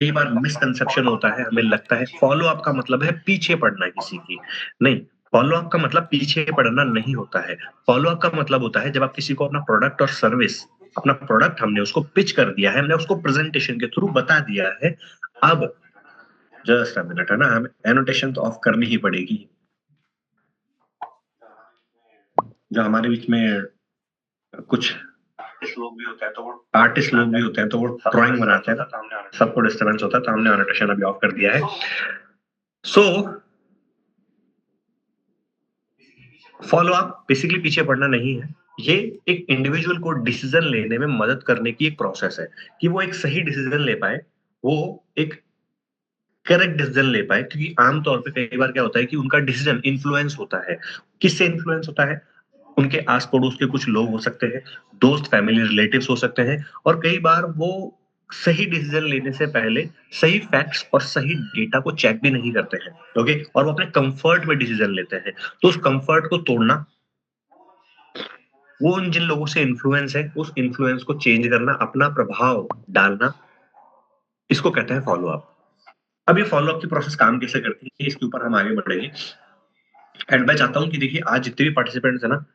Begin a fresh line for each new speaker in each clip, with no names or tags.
कई बार मिसकंसेप्शन होता है, हमें लगता है फॉलो अप का मतलब है पीछे पड़ना किसी की। नहीं, फॉलो अप का मतलब पीछे पड़ना नहीं होता है। फॉलो अप का मतलब होता है जब आप किसी को अपना प्रोडक्ट और सर्विस, अपना प्रोडक्ट हमने उसको पिच कर दिया है, हमने उसको प्रेजेंटेशन के थ्रू बता दिया है। अब जस्ट अ मिनट, है ना, हमें एनोटेशन तो ऑफ करनी ही पड़ेगी। जो हमारे बीच में कुछ आर्टिस्ट लोग भी होते हैं, तो वो ड्राइंग बनाते हैं ना, सबको डिस्टर्बेंस होता है, तो हमने एनोटेशन अभी ऑफ कर दिया है। सो फॉलो अप बेसिकली पीछे पड़ना नहीं है। ये एक इंडिविजुअल को डिसीजन लेने में मदद करने की एक प्रोसेस है कि वो एक सही डिसीजन ले पाए, वो एक करेक्ट डिसीजन ले पाए, क्योंकि आमतौर पे कई बार क्या होता है कि उनका डिसीजन इन्फ्लुएंस होता है। किससे इन्फ्लुएंस होता है? उनके आस पड़ोस के कुछ लोग हो सकते हैं, दोस्त, फैमिली, रिलेटिव्स हो सकते हैं, और कई बार वो सही डिसीजन लेने से पहले सही फैक्ट्स और सही डेटा को चेक भी नहीं करते हैं। ओके, और वो अपने कंफर्ट में डिसीजन लेते हैं। तो उस कंफर्ट को तोड़ना, वो उन जिन लोगों से इन्फ्लुएंस है, उस इन्फ्लुएंस को चेंज करना, अपना प्रभाव डालना, इसको कहते हैं फॉलो अप। अब ये फॉलो अप की प्रोसेस काम कैसे करती है, इसके ऊपर हम आगे बढ़ेंगे। एंड मैं चाहता हूँ कि देखिए, आज जितने भी पार्टिसिपेंट्स है ना,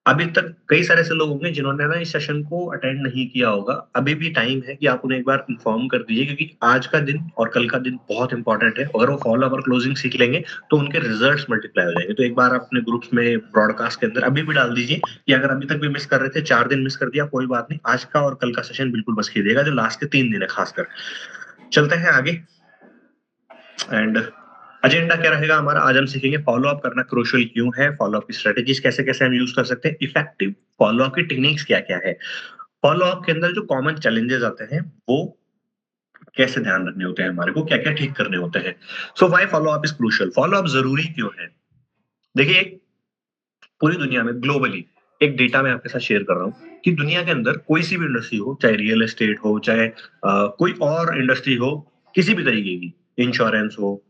अभी तक कई सारे ऐसे लोग होंगे जिन्होंने ना इस सेशन को अटेंड नहीं किया होगा। अभी भी टाइम है कि आप उन्हें एक बार इन्फॉर्म कर दीजिए, क्योंकि आज का दिन और कल का दिन बहुत इंपॉर्टेंट है। अगर वो फॉलो अप और क्लोजिंग सीख लेंगे तो उनके रिजल्ट्स मल्टीप्लाई हो जाएंगे। तो एक बार आप अपने ग्रुप्स में ब्रॉडकास्ट के अंदर अभी भी डाल दीजिए कि अगर अभी तक भी मिस कर रहे थे, 4 दिन मिस कर दिया, कोई बात नहीं, आज का और कल का सेशन बिल्कुल मत कीजिएगा, जो लास्ट के 3 दिन है खासकर। चलते हैं आगे। एंड एजेंडा क्या रहेगा हमारा? आज हम सीखेंगे फॉलो अप करना क्रूशियल क्यों है, फॉलो अप की स्ट्रेटेजीज कैसे कैसे हम यूज कर सकते हैं, इफेक्टिव फॉलो अप की टेक्निक्स क्या क्या है, फॉलो अप के अंदर जो कॉमन चैलेंजेस आते हैं वो कैसे ध्यान रखने होते हैं, हमारे को क्या क्या ठीक करने होते हैं। So why follow up is crucial, follow up जरूरी क्यों है? देखिए, पूरी दुनिया में ग्लोबली एक डेटा मैं आपके साथ शेयर कर रहा हूँ कि दुनिया के अंदर कोई सी भी इंडस्ट्री हो, चाहे रियल एस्टेट हो, चाहे कोई और इंडस्ट्री हो, किसी भी तरीके की, इंश्योरेंस हो,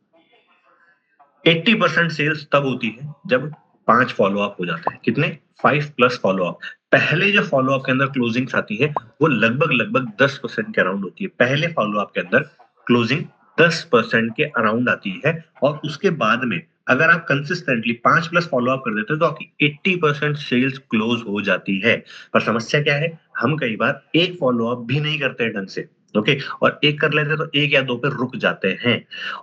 80% सेल्स तब होती है जब 5 फॉलो अप हो जाते हैं। कितने? 5+ फॉलो अप। पहले जो फॉलो अप के अंदर क्लोजिंग आती है वो लगभग लगभग 10% के अराउंड होती है। पहले फॉलो अप के अंदर क्लोजिंग 10% के अराउंड आती है, और उसके बाद में अगर आप कंसिस्टेंटली 5+ फॉलो अप कर देते हो तो आपकी 80% सेल्स क्लोज हो जाती है। पर समस्या क्या है? हम कई बार एक फॉलो अप भी नहीं करते हैं ढंग से। ओके, और एक कर लेते हैं तो एक या दो पे रुक जाते हैं।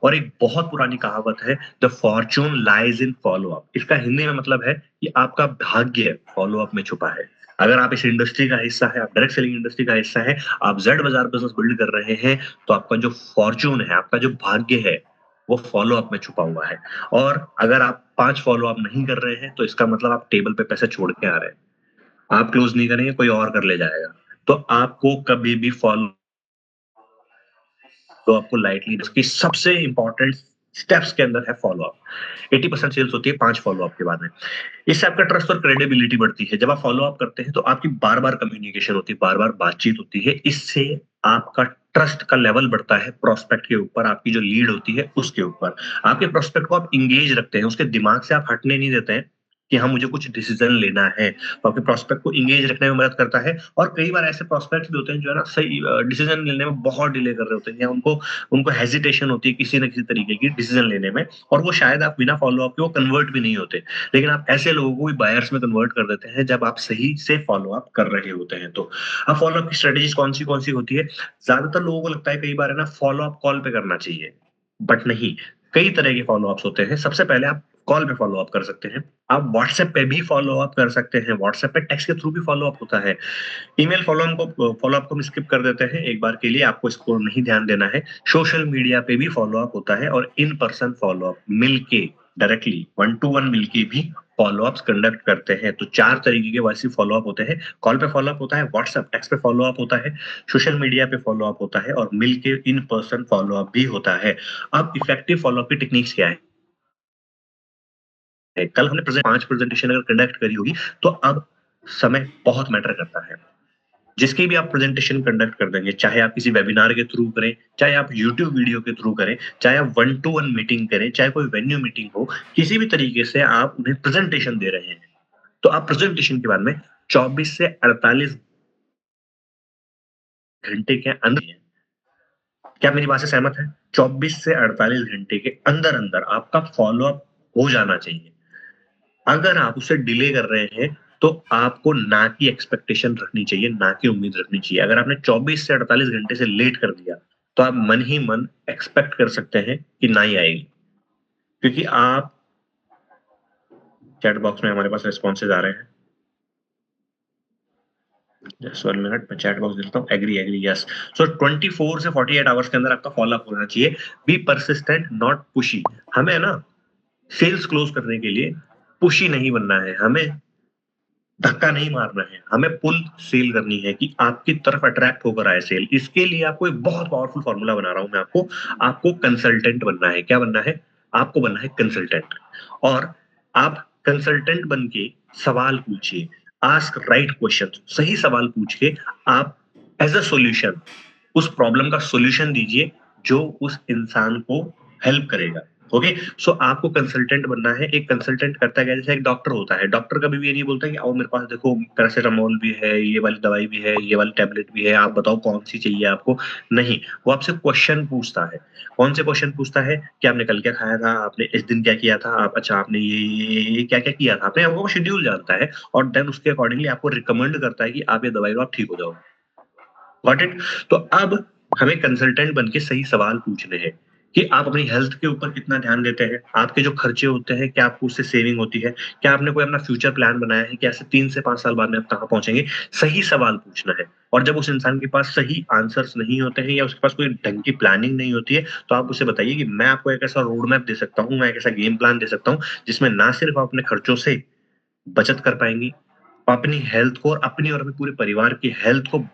और एक बहुत पुरानी कहावत है, the Fortune lies in follow up. इसका हिंदी में मतलब है कि आपका भाग्य फॉलो अप में छुपा है। अगर आप इस इंडस्ट्री का हिस्सा है, आप डायरेक्ट सेलिंग इंडस्ट्री का हिस्सा है, आप जेड बाजार बिजनेस बिल्ड कर रहे हैं, तो आपका जो फॉर्चून है, आपका जो भाग्य है, वो फॉलो अप में छुपा हुआ है। और अगर आप 5 फॉलो अप नहीं कर रहे हैं तो इसका मतलब आप टेबल पे पैसे छोड़ के आ रहे हैं। आप क्लोज नहीं करेंगे, कोई और कर ले जाएगा। तो आपको कभी भी फॉलो, तो आपको लाइटली, इसकी सबसे इंपॉर्टेंट स्टेप्स के अंदर है फॉलो अप। 80% सेल्स होती है 5 फॉलो अप के बाद में। इससे आपका ट्रस्ट और क्रेडिबिलिटी बढ़ती है। जब आप फॉलो अप करते हैं तो आपकी बार बार कम्युनिकेशन होती है, बार बार बातचीत होती है। इससे आपका ट्रस्ट का लेवल बढ़ता है प्रोस्पेक्ट के ऊपर, आपकी जो लीड होती है उसके ऊपर। आपके प्रोस्पेक्ट को आप इंगेज रखते हैं, उसके दिमाग से आप हटने नहीं देते हैं कि हाँ मुझे कुछ डिसीजन लेना है। तो आपके प्रोस्पेक्ट को इंगेज रखने में मदद करता है। और कई बार ऐसे प्रोस्पेक्ट्स भी होते हैं जो है ना, सही डिसीजन लेने में बहुत डिले कर रहे होते हैं, या उनको उनको हेजिटेशन होती है किसी न किसी तरीके की डिसीजन लेने में, और वो शायद आप बिना फॉलो अप के वो कन्वर्ट भी नहीं होते। लेकिन आप ऐसे लोगों को भी बायर्स में कन्वर्ट कर देते हैं जब आप सही से फॉलो अप कर रहे होते हैं। तो अब फॉलो अप की स्ट्रेटेजीज कौन सी होती है? ज्यादातर लोगों को लगता है कई बार है ना, फॉलो अप कॉल पे करना चाहिए, बट नहीं। कई तरह के फॉलो अप्स होते हैं। सबसे पहले आप कॉल पे फॉलो अप कर सकते हैं। आप व्हाट्सएप पे भी फॉलो अप कर सकते हैं। व्हाट्सएप पे टेक्स्ट के थ्रू भी फॉलो अप होता है। ईमेल फॉलो अप को हम स्किप कर देते हैं एक बार के लिए, आपको इसको नहीं ध्यान देना है। सोशल मीडिया पे भी फॉलो अप होता है, और इन पर्सन फॉलो अप मिलके, डायरेक्टली 1 to 1 मिलके भी फॉलो अप्स कंडक्ट करते हैं। तो 4 तरीके के वैसे फॉलो अप होते हैं। कॉल पे फॉलो अप होता है, व्हाट्सएप टेक्स्ट पे फॉलो अप होता है, सोशल मीडिया पे फॉलो अप होता है, और मिलके इन पर्सन फॉलो अप भी होता है। अब इफेक्टिव फॉलो अप की टेक्निक्स क्या है? कल हमने प्रेजेंट 5 प्रेजेंटेशन अगर कंडक्ट करी होगी, तो अब समय बहुत मैटर करता है। जिसकी भी आप प्रेजेंटेशन कंडक्ट कर देंगे, चाहे आप किसी वेबिनार के थ्रू करें, चाहे आप यूट्यूब वीडियो के थ्रू करें, चाहे आप 1 to 1 मीटिंग करें, चाहे कोई वेन्यू मीटिंग हो, किसी भी तरीके से आप उन्हें प्रेजेंटेशन दे रहे हैं, तो आप प्रेजेंटेशन के बाद में 24 से 48 घंटे के अंदर क्या आप मेरी बात से सहमत हैं? 24 से 48 घंटे के अंदर-अंदर आपका फ़ॉलो-अप हो जाना चाहिए। अगर आप उसे डिले कर रहे हैं, तो आपको ना की एक्सपेक्टेशन रखनी चाहिए, ना की उम्मीद रखनी चाहिए। अगर आपने 24 से 48 घंटे से लेट कर दिया, तो आप मन ही मन एक्सपेक्ट कर सकते हैं कि ना ही आएगी। क्योंकि आप चैट बॉक्स में हमारे पास रिस्पॉन्सेज़ आ रहे हैं। जस्ट 1 मिनट मैं चैट बॉक्स देता हूँ। Agree yes. सो 24 से 48 आवर्स के अंदर आपका फॉलो-अप होना चाहिए। Be persistent not pushy. हमें ना सेल्स क्लोज करने के लिए पुशी नहीं बनना है, हमें धक्का नहीं मारना है, हमें पुल सेल करनी है कि आपकी तरफ अट्रैक्ट होकर आए सेल। इसके लिए आपको एक बहुत पावरफुल फॉर्मूला बना रहा हूं मैं आपको कंसल्टेंट बनना है। क्या बनना है? आपको बनना है कंसल्टेंट। और आप कंसल्टेंट बन के सवाल पूछिए, आस्क राइट क्वेश्चन। सही सवाल पूछ के आप एज अ सॉल्यूशन उस प्रॉब्लम का सॉल्यूशन दीजिए जो उस इंसान को हेल्प करेगा। ओके, सो आपको कंसल्टेंट बनना है। एक कंसल्टेंट करता है क्या? जैसे एक डॉक्टर होता है, डॉक्टर कभी भी ये नहीं बोलता कि आओ मेरे पास, देखो पैरासिटामोल भी है, ये वाली दवाई भी है, ये वाली टैबलेट भी है, आप बताओ कौन सी चाहिए आपको। नहीं, वो आपसे क्वेश्चन पूछता है। कौन से क्वेश्चन पूछता है? कि आपने कल क्या खाया था, आपने इस दिन क्या किया था, आप अच्छा आपने ये क्या क्या किया था, आपने वो शेड्यूल जानता है और देन उसके अकॉर्डिंगली आपको रिकमेंड करता है कि आप ये दवाई लो, आप ठीक हो जाओगे। Got it? तो अब हमें कंसल्टेंट बन के सही सवाल पूछने हैं कि आप अपनी हेल्थ के ऊपर कितना ध्यान देते हैं, आपके जो खर्चे होते हैं क्या आपको उससे सेविंग होती है, क्या आपने कोई अपना फ्यूचर प्लान बनाया है कि ऐसे 3 से 5 साल बाद में आप कहाँ पहुंचेंगे। सही सवाल पूछना है। और जब उस इंसान के पास सही आंसर्स नहीं होते हैं या उसके पास कोई ढंग की प्लानिंग नहीं होती है, तो आप उसे बताइए कि मैं आपको एक ऐसा रोड मैप दे सकता हूँ, मैं एक ऐसा गेम प्लान दे सकता हूँ जिसमें ना सिर्फ आप अपने खर्चों से बचत कर पाएंगे, अपनी हेल्थ को और अपने पूरे परिवार की हेल्थ को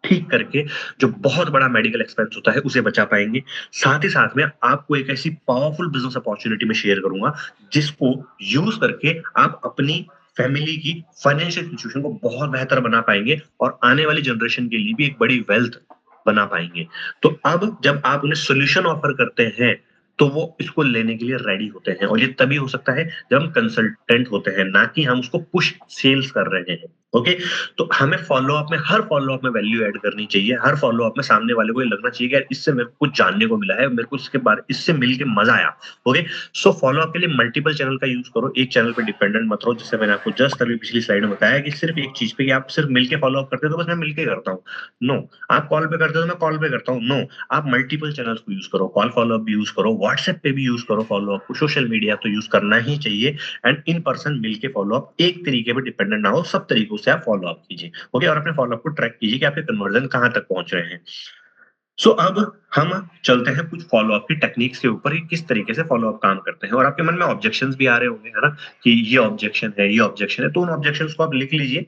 ठीक करके जो बहुत बड़ा मेडिकल एक्सपेंस होता है उसे बचा पाएंगे। साथ ही साथ में आपको एक ऐसी पावरफुल बिजनेस अपॉर्चुनिटी में शेयर करूंगा जिसको यूज करके आप अपनी फैमिली की फाइनेंशियल सिचुएशन को बहुत बेहतर बना पाएंगे और आने वाली जनरेशन के लिए भी एक बड़ी वेल्थ बना पाएंगे। तो अब जब आप उन्हें सोल्यूशन ऑफर करते हैं तो वो इसको लेने के लिए रेडी होते हैं और ये तभी हो सकता है जब हम कंसल्टेंट होते हैं, ना कि हम उसको पुश सेल्स कर रहे हैं। ओके, तो हमें फॉलो-अप में हर फॉलो-अप में वैल्यू ऐड करनी चाहिए। हर फॉलो-अप में सामने वाले को ये लगना चाहिए कि यार इससे मेरे को कुछ जानने को मिला है, मेरे को इससे मिल के मज़ा आया। ओके, सो फॉलो-अप के लिए मल्टीपल चैनल का यूज़ करो, एक चैनल पे डिपेंडेंट मत रहो। जैसे मैंने आपको जस्ट अभी पिछली स्लाइड में बताया कि सिर्फ एक चीज़ पे कि आप सिर्फ मिल के फॉलो-अप करते हो तो बस मैं मिल के करता हूँ। नो, आप कॉल पे करते हो तो मैं कॉल पे करता हूँ। नो, आप मल्टीपल चैनल्स को यूज़ करो, कॉल फॉलो-अप भी यूज़ करो, व्हाट्सएप पे भी यूज़ करो फॉलो-अप को, सोशल मीडिया तो यूज़ करना ही चाहिए। एंड इन पर्सन मिलके फॉलो-अप एक तरीके पे डिपेंडेंट ना हो, सब तरीकों से आप फॉलो-अप कीजिए। ओके, और अपने फॉलो-अप को ट्रैक कीजिए कि आपके कन्वर्जन कहाँ तक पहुँच रहे हैं। सो अब हम चलते हैं कुछ फॉलो-अप की टेक्निक्स के ऊपर कि किस तरीके से फॉलो-अप काम करते हैं। और आपके मन में ऑब्जेक्शंस भी आ रहे होंगे, है ना? कि ये ऑब्जेक्शन है, ये ऑब्जेक्शन है, तो उन ऑब्जेक्शंस को आप लिख लीजिए।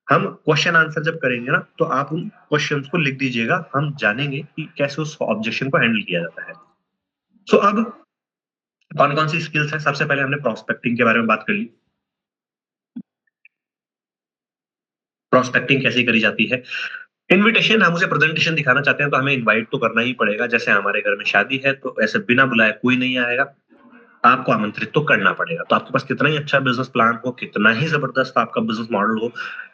हम क्वेश्चन आंसर जब करेंगे ना, तो आप उन क्वेश्चंस को लिख दीजिएगा। हम जानेंगे कि कैसे उस ऑब्जेक्शन को हैंडल किया जाता है। सो अब कौन-कौन सी स्किल्स हैं? सबसे पहले हमने प्रोस्पेक्टिंग के बारे में बात कर ली। प्रोस्पेक्टिंग कैसे करी जाती है? इन्विटेशन, हम उसे प्रेजेंटेशन दिखाना चाहते हैं तो हमें इनवाइट तो करना ही पड़ेगा। जैसे हमारे घर में शादी है तो ऐसे बिना बुलाए कोई नहीं आएगा, आपको आमंत्रित तो करना पड़ेगा। तो आपके पास कितना ही अच्छा बिजनेस प्लान हो, कितना ही जबरदस्त आपका बिजनेस मॉडल हो,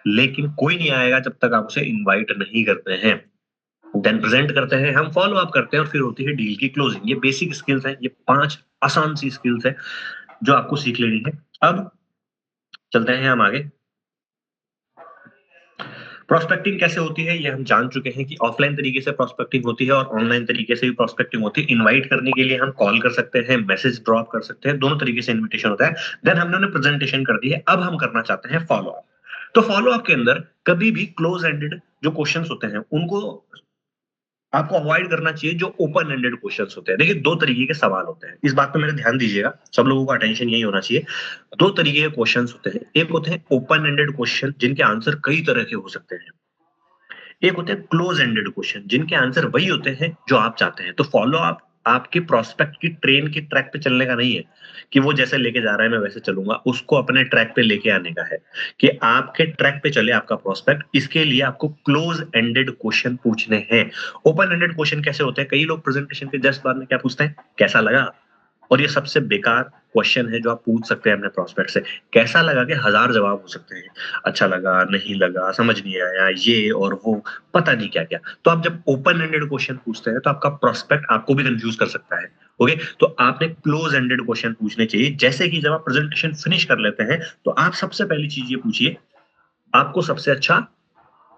लेकिन कोई नहीं आएगा जब तक आप उसे इनवाइट नहीं करते हैं। देन प्रेजेंट करते हैं, हम फॉलो अप करते हैं और फिर होती है डील की क्लोजिंग। ये बेसिक स्किल्स हैं, ये 5 आसान सी स्किल्स हैं जो आपको सीख लेनी है। अब चलते हैं हम आगे। प्रोस्पेक्टिंग कैसे होती है ये हम जान चुके हैं कि ऑफलाइन तरीके से प्रोस्पेक्टिंग होती है और ऑनलाइन तरीके से भी प्रोस्पेक्टिंग होती है। इनवाइट करने के लिए हम कॉल कर सकते हैं, मैसेज ड्रॉप कर सकते हैं, दोनों तरीके से इनविटेशन होता है। देन हमने उन्हें प्रेजेंटेशन कर दी है, अब हम करना चाहते हैं फॉलो अप। तो फॉलो अप के अंदर कभी भी क्लोज एंडेड जो क्वेश्चंस होते हैं उनको आपको अवॉइड करना चाहिए। जो ओपन एंडेड क्वेश्चंस होते हैं, देखिए 2 तरीके के सवाल होते हैं, इस बात पे मेरा ध्यान दीजिएगा, सब लोगों का अटेंशन यही होना चाहिए। 2 तरीके के क्वेश्चंस होते हैं, एक होते हैं ओपन एंडेड क्वेश्चन जिनके आंसर कई तरह के हो सकते हैं, एक होते हैं क्लोज एंडेड क्वेश्चन जिनके आंसर वही होते हैं जो आप चाहते हैं। तो फॉलो अप आपके प्रोस्पेक्ट की ट्रेन की ट्रैक पे चलने का नहीं है कि वो जैसे लेके जा रहा है मैं वैसे चलूंगा, उसको अपने ट्रैक पे लेके आने का है कि आपके ट्रैक पे चले आपका प्रोस्पेक्ट। इसके लिए आपको क्लोज एंडेड क्वेश्चन पूछने हैं। ओपन एंडेड क्वेश्चन कैसे होते हैं? कई लोग प्रेजेंटेशन के जस्ट बाद में क्या पूछते हैं, कैसा लगा, और ये सबसे बेकार क्वेश्चन है जो आप पूछ सकते हैं अपने प्रोस्पेक्ट से। कैसा लगा के 1000 जवाब हो सकते हैं। अच्छा लगा, नहीं लगा, समझ नहीं आया, ये और वो, पता नहीं क्या-क्या। तो आप जब ओपन एंडेड क्वेश्चन पूछते हैं तो आपका प्रोस्पेक्ट आपको भी कन्फ्यूज कर सकता है। ओके? तो आपने क्लोज एंडेड क्वेश्चन पूछने चाहिए। जैसे कि जब आप प्रेजेंटेशन फिनिश कर लेते हैं, तो आप सबसे पहली चीज ये पूछिए, आपको सबसे अच्छा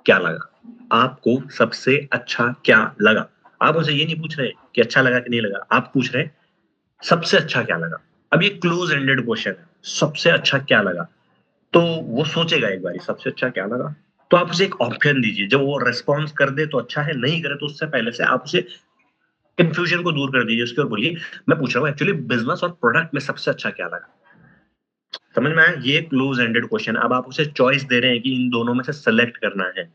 क्या लगा? आपको सबसे अच्छा क्या लगा? आप उनसे ये नहीं पूछ रहे कि अच्छा लगा कि नहीं लगा, आप पूछ रहे हैं सबसे अच्छा क्या लगा? अब ये क्लोज एंडेड क्वेश्चन है, सबसे अच्छा क्या लगा? तो वो सोचेगा एक बारी सबसे अच्छा क्या लगा? तो आप उसे एक ऑप्शन दीजिए, जब वो रिस्पॉन्स कर दे तो अच्छा है, नहीं करे तो उससे पहले से आप उसे कन्फ्यूजन को दूर कर दीजिए उसकी और बोलिए, मैं पूछ रहा हूँ एक्चुअली बिज़नेस और प्रोडक्ट में सबसे अच्छा क्या लगा? समझ में आया? ये क्लोज एंडेड क्वेश्चन है। अब आप उसे चॉइस दे रहे हैं कि इन दोनों में से सेलेक्ट करना है।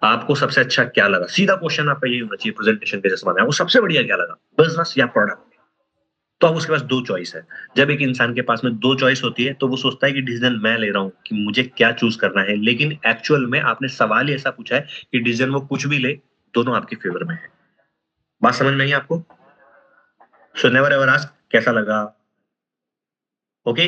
आपको सबसे अच्छा क्या लगा? सीधा क्वेश्चन आपका यही होना चाहिए प्रेजेंटेशन के जैसे बनाया, वो सबसे बढ़िया क्या लगा? बिज़नेस या प्रोडक्ट? तो अब उसके पास 2 चॉइस है। जब एक इंसान के पास में 2 चॉइस होती है, तो वो सोचता है कि डिसीज़न मैं ले रहा हूँ कि मुझे क्या चूज़ करना है। लेकिन एक्चुअल में आपने सवाल ही ऐसा पूछा है कि डिसीज़न वो कुछ भी ले, दोनों आपके फ़ेवर में है। बात समझ में आई आपको? सो नेवर एवर आस्क कैसा लगा? ओके?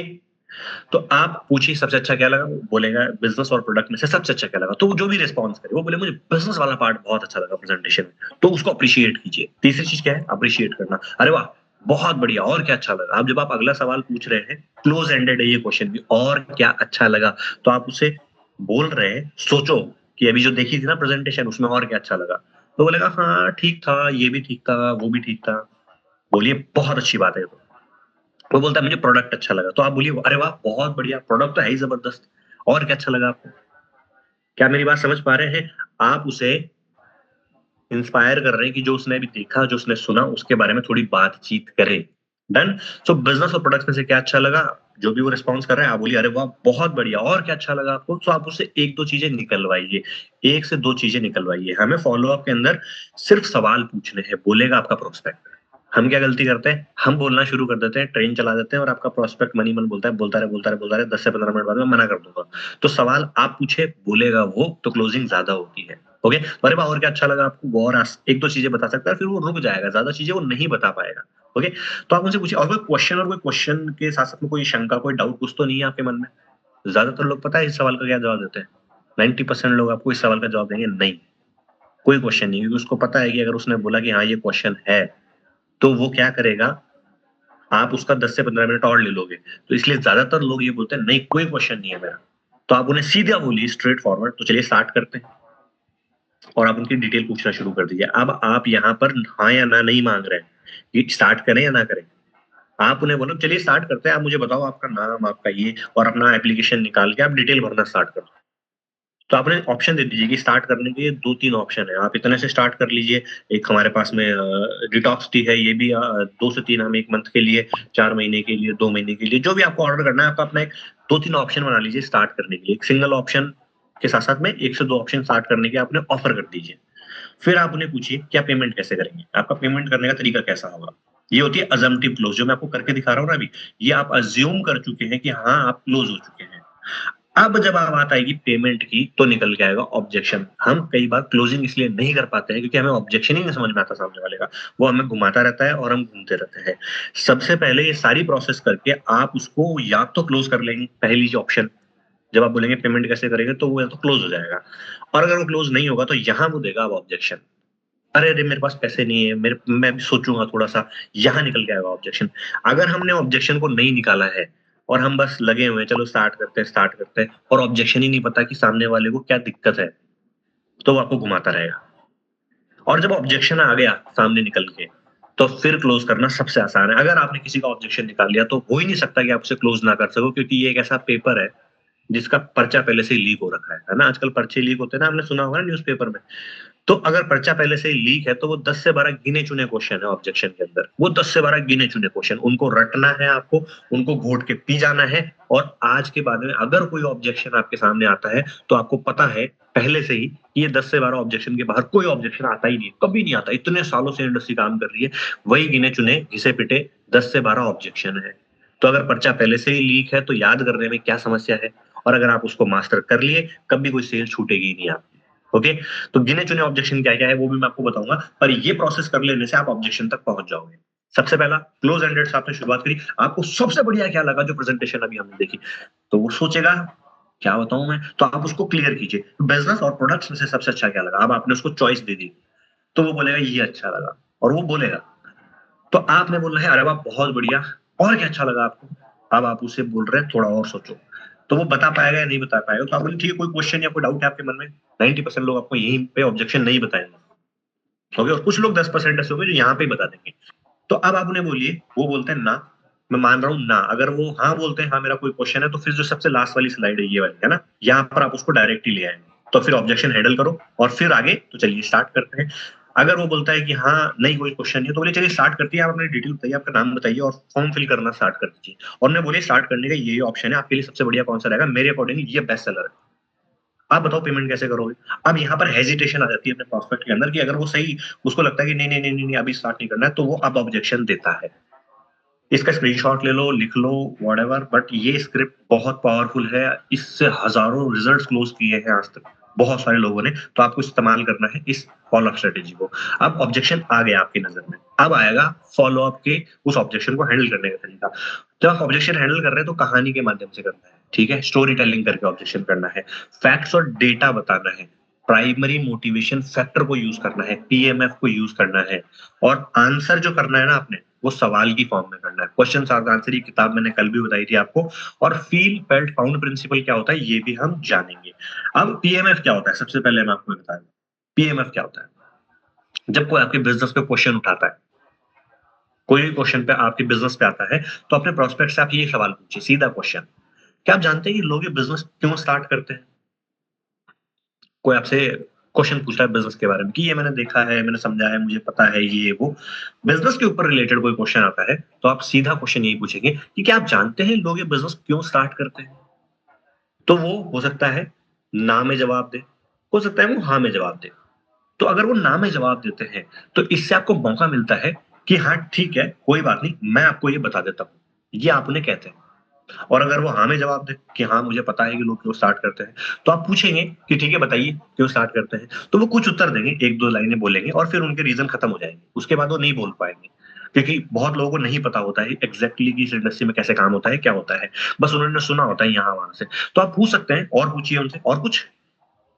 तो आप पूछिए सबसे अच्छा क्या लगा? वो बोलेगा बिज़नेस और प्रोडक्ट में से सबसे अच्छा क्या लगा? तो वो जो भी रिस्पॉन्स करे, वो बोले मुझे बिज़नेस वाला पार्ट बहुत अच्छा लगा प्रेज़ेंटेशन में, तो उसको एप्रिशिएट कीजिए। तीसरी चीज़ क्या है? एप्रिशिएट करना। अरे वाह! बहुत बढ़िया और क्या अच्छा लगा? अब जब आप अगला सवाल पूछ रहे हैं, क्लोज़ एंडेड है ये क्वेश्चन भी, और क्या अच्छा लगा? तो आप उसे बोल रहे हैं, सोचो कि अभी जो देखी थी ना प्रेज़ेंटेशन उसमें और क्या अच्छा लगा? तो बोलेगा हाँ, ठीक था, ये भी ठीक था, वो भी ठीक था। बोलिए बहुत अच्छी बात है ये तो। वो बोलता है मुझे प्रोडक्ट अच्छा लगा, तो आप बोलिए अरे वाह! बहुत बढ़िया, प्रोडक्ट तो है ही ज़बरदस्त, और क्या अच्छा लगा आपको? क्या मेरी बात समझ पा रहे हैं? आप उसे इंस्पायर कर रहे हैं कि जो उसने अभी देखा, जो उसने सुना, उसके बारे में थोड़ी बातचीत करें। डन? सो बिज़नेस और प्रोडक्ट्स में से क्या अच्छा लगा? जो भी वो रिस्पॉन्स कर रहा है, आप बोलिए, "अरे वाह! बहुत बढ़िया, और क्या अच्छा लगा आपको?" तो आप उससे 1-2 चीज़ें निकलवाइए। 1 से 2 चीज़ें निकलवाइए। हमें फ़ॉलो-अप के अंदर सिर्फ सवाल पूछने हैं, बोलेगा आपका प्रोस्पेक्ट। हम क्या गलती करते हैं? हम बोलना शुरू कर देते हैं, ट्रेन चला देते हैं और आपका प्रोस्पेक्ट मन ही मन बोलता है, बोलता रहे, बोलता रहे, बोलता रहे, 10 से 15 मिनट बाद मैं मना कर दूँगा। तो सवाल आप पूछे, बोलेगा वो, तो क्लोजिंग ज़्यादा होती है। ओके? अरे वाह! और क्या अच्छा लगा आपको? वो और 1-2 चीज़ें बता सकता है, फिर वो रुक जाएगा, ज़्यादा चीज़ें वो नहीं बता पाएगा। ओके? तो आप उनसे पूछिए, और कोई क्वेश्चन के साथ-साथ में कोई शंका, कोई डाउट कुछ तो नहीं है आपके मन में? ज़्यादातर लोग पता है इस सवाल का क्या जवाब देते हैं? 90% लोग आपको इस सवाल का जवाब देंगे नहीं, कोई क्वेश्चन नहीं है, क्योंकि उसको पता है कि अगर उसने बोला कि हाँ, ये क्वेश्चन है, तो वो क्या करेगा, आप उसका 10 से 15 मिनट और ले लोगे। तो इसलिए ज़्यादातर लोग ये बोलते हैं, नहीं कोई क्वेश्चन नहीं है मेरा। तो आप उन्हें सीधा बोलिए स्ट्रेट फॉरवर्ड, तो चलिए स्टार्ट करते हैं, और आप उनकी डिटेल पूछना शुरू कर दीजिए। अब आप यहाँ पर हाँ या ना नहीं माँग रहे हैं, कि स्टार्ट करें या ना करें। आप उन्हें बोलो चलिए स्टार्ट करते हैं, आप मुझे बताओ आपका नाम, आपका ये और अपना एप्लीकेशन निकाल के आप डिटेल भरना स्टार्ट कर दो। तो आप उन्हें ऑप्शन दे दीजिए कि स्टार्ट करने के 2-3 ऑप्शन है। आप इतने से स्टार्ट कर लीजिए, एक हमारे पास में डिटॉक्स टी है, ये भी 2 से 3 हम 1 मंथ के लिए, 4 महीने के लिए, 2 महीने के लिए, जो भी आपको ऑर्डर करना है, आपका अपना एक 2-3 ऑप्शन बना लीजिए स्टार्ट करने के लिए। एक सिंगल ऑप्शन के साथ-साथ में 1 से 2 ऑप्शन स्टार्ट करने के आप उन्हें ऑफर कर दीजिए। फिर आप उन्हें पूछिए कि आप पेमेंट कैसे करेंगे? आपका पेमेंट करने का तरीका कैसा होगा? ये होती है अज़म्पटिव क्लोज़, जो मैं आपको करके दिखा रहा हूँ ना अभी, ये आप अज़्यूम कर चुके हैं कि हाँ, आप क्लोज़ हो चुके हैं। अब जब बात आएगी पेमेंट की, तो निकल के आएगा ऑब्जेक्शन। हम कई बार क्लोजिंग इसलिए नहीं कर पाते हैं क्योंकि हमें ऑब्जेक्शन ही नहीं समझ में आता सामने वाले का। वो हमें घुमाता रहता है और हम घूमते रहते हैं। सबसे पहले ये सारी प्रोसेस करके आप उसको या तो क्लोज़ कर लेंगे, पहली जो ऑप्शन, जब आप बोलेंगे पेमेंट कैसे करेंगे, तो वो या तो क्लोज़ हो जाएगा, और अगर वो क्लोज़ नहीं होगा तो यहाँ वो देगा अब ऑब्जेक्शन। अरे, अरे! मेरे पास पैसे नहीं है, मेरे मैं भी सोचूँगा थोड़ा-सा, यहाँ निकल के आएगा ऑब्जेक्शन। अगर हमने ऑब्जेक्शन को नहीं निकाला है और हम बस लगे हुए हैं, चलो स्टार्ट करते हैं, और ऑब्जेक्शन ही नहीं पता कि सामने वाले को क्या दिक्कत है, तो वो आपको घुमाता रहेगा। और जब ऑब्जेक्शन आ गया सामने निकल के, तो फिर क्लोज़ करना सबसे आसान है। अगर आपने किसी का ऑब्जेक्शन निकाल लिया, तो हो ही नहीं सकता कि आप उसे क्लोज़ ना कर सको, क्योंकि ये एक ऐसा पेपर है, जिसका पर्चा पहले से ही लीक हो रखा है ना? आजकल पर्चे लीक होते हैं ना, आपने सुना होगा ना न्यूज़पेपर में। तो अगर पर्चा पहले से ही लीक है, तो वो 10 से 12 गिने-चुने क्वेश्चन है ऑब्जेक्शन के अंदर। वो 10 से 12 गिने-चुने क्वेश्चन, उनको रटना है आपको, उनको घोट के पी जाना है, और आज के बाद में अगर कोई ऑब्जेक्शन आपके सामने आता है, तो आपको पता है पहले से ही कि ये 10 से 12 ऑब्जेक्शन के बाहर कोई ऑब्जेक्शन आता ही नहीं है, कभी नहीं आता। इतने सालों से इंडस्ट्री काम कर रही है, वही गिने-चुने, घिसे-पिटे 10 से 12 ऑब्जेक्शन है। तो अगर पर्चा पहले से ही लीक है, तो याद करने में क्या समस्या है? और अगर आप उसको मास्टर कर लिए, कभी कोई सेल छूटेगी ही नहीं आपकी। ओके? तो गिने-चुने ऑब्जेक्शन क्या-क्या है वो भी मैं आपको बताऊँगा, पर ये प्रोसेस कर लेने से आप ऑब्जेक्शन तक पहुँच जाओगे। सबसे पहला क्लोज एंडेड से आपने शुरुआत करी, आपको सबसे बढ़िया क्या लगा जो प्रेजेंटेशन अभी हमने देखी, तो वो सोचेगा क्या बताऊं मैं, तो आप उसको क्लियर कीजिए बिजनेस और प्रोडक्ट्स में से सबसे अच्छा क्या लगा। अब आपने उसको चॉइस दे दी, तो वो बोलेगा ये अच्छा लगा, और वो बोलेगा, तो आपने बोलना है अरे वाह बहुत बढ़िया, और क्या अच्छा लगा आपको। अब आप उसे बोल रहे हैं थोड़ा और सोचो, तो वो बता पाएगा या नहीं बता पाएगा। तो आप बोले ठीक है, कोई क्वेश्चन या कोई डाउट है आपके मन में। 90% लोग आपको यहीं पे ऑब्जेक्शन नहीं बताएंगे, ओके, और कुछ लोग 10% ऐसे होंगे जो यहाँ पे ही बता देंगे। तो अब आप उन्हें बोलिए, वो बोलते हैं ना, मैं मान रहा हूँ ना। अगर वो हाँ बोलते हैं, हाँ मेरा कोई क्वेश्चन है, तो फिर जो सबसे लास्ट वाली स्लाइड है ये वाली है ना, यहाँ पर आप उसको डायरेक्टली ले आएंगे। तो फिर ऑब्जेक्शन हैंडल करो और फिर आगे तो चलिए स्टार्ट करते हैं। अगर वो बोलता है कि हाँ नहीं कोई क्वेश्चन नहीं है, तो बोले चलिए स्टार्ट करती है, आप अपनी डिटेल बताइए, आपका नाम बताइए और फॉर्म फिल करना स्टार्ट कर दीजिए। और उन्हें बोलिए स्टार्ट करने का ये ऑप्शन है, आपके लिए सबसे बढ़िया कौन सा रहेगा, मेरे अकॉर्डिंग ये बेस्ट सेलर है, आप बताओ पेमेंट कैसे करोगे। अब यहाँ पर हेजिटेशन आ जाती है अपने प्रोस्पेक्ट के अंदर कि अगर वो सही, उसको लगता है कि नहीं नहीं नहीं नहीं अभी स्टार्ट नहीं करना है, तो वो अब ऑब्जेक्शन देता है। इसका स्क्रीनशॉट ले लो, लिख लो, व्हाटएवर, बट ये स्क्रिप्ट बहुत पावरफुल है, इससे हजारों रिजल्ट्स क्लोज किए हैं आज तक बहुत सारे लोगों ने। तो आपको इस्तेमाल करना है इस फॉलो अप स्ट्रेटेजी को। अब ऑब्जेक्शन आ गया आपकी नजर में, अब आएगा फॉलो अप के उस ऑब्जेक्शन को हैंडल करने का तरीका। जब आप ऑब्जेक्शन हैंडल कर रहे हैं तो कहानी के माध्यम से करना है, ठीक है, स्टोरी टेलिंग करके ऑब्जेक्शन करना है, फैक्ट्स और डेटा बताना है, प्राइमरी मोटिवेशन फैक्टर को यूज करना है, पीएमएफ को यूज करना है, और आंसर जो करना है ना आपने, वो सवाल की फॉर्म में करना है। क्वेश्चन आंसर, ये किताब मैंने कल भी बताई थी आपको। और फील फेल्ट फाउंड प्रिंसिपल क्या होता है ये भी हम जानेंगे। अब पीएमएफ क्या होता है, सबसे पहले मैं आपको बता दूं पीएमएफ क्या होता है। जब कोई आपके बिजनेस पे क्वेश्चन उठाता है, कोई भी क्वेश्चन पे आपके बिजनेस पे आता है, तो अपने प्रोस्पेक्ट से आप ये सवाल पूछिए, सीधा क्वेश्चन, क्या आप जानते हैं कि लोग ये बिजनेस क्यों स्टार्ट करते हैं। कोई आपसे क्वेश्चन पूछ रहा है बिजनेस के बारे में कि ये मैंने देखा है, मैंने समझा है, मुझे पता है ये वो, बिजनेस के ऊपर रिलेटेड कोई क्वेश्चन आता है, तो आप सीधा क्वेश्चन यही पूछेंगे कि क्या आप जानते हैं लोग ये बिजनेस क्यों स्टार्ट करते हैं। तो वो हो सकता है ना में जवाब दे, हो सकता है वो हाँ में जवाब दे। तो अगर वो ना में जवाब देते हैं, तो इससे आपको मौका मिलता है कि हाँ ठीक है कोई बात नहीं, मैं आपको ये बता देता हूँ, ये आप उन्हें कहते हैं। और अगर वो हाँ में जवाब दे कि हाँ मुझे पता है कि लोग क्यों स्टार्ट करते हैं, तो आप पूछेंगे कि ठीक है बताइए क्यों स्टार्ट करते हैं। तो वो कुछ उत्तर देंगे, एक दो लाइनें बोलेंगे और फिर उनके रीजन खत्म हो जाएंगे, उसके बाद वो नहीं बोल पाएंगे। क्योंकि बहुत लोगों को नहीं पता होता है एग्जैक्टली कि इस इंडस्ट्री में कैसे काम होता है, क्या होता है, बस उन्होंने सुना होता है यहाँ वहां से। तो आप पूछ सकते हैं और पूछिए उनसे और कुछ,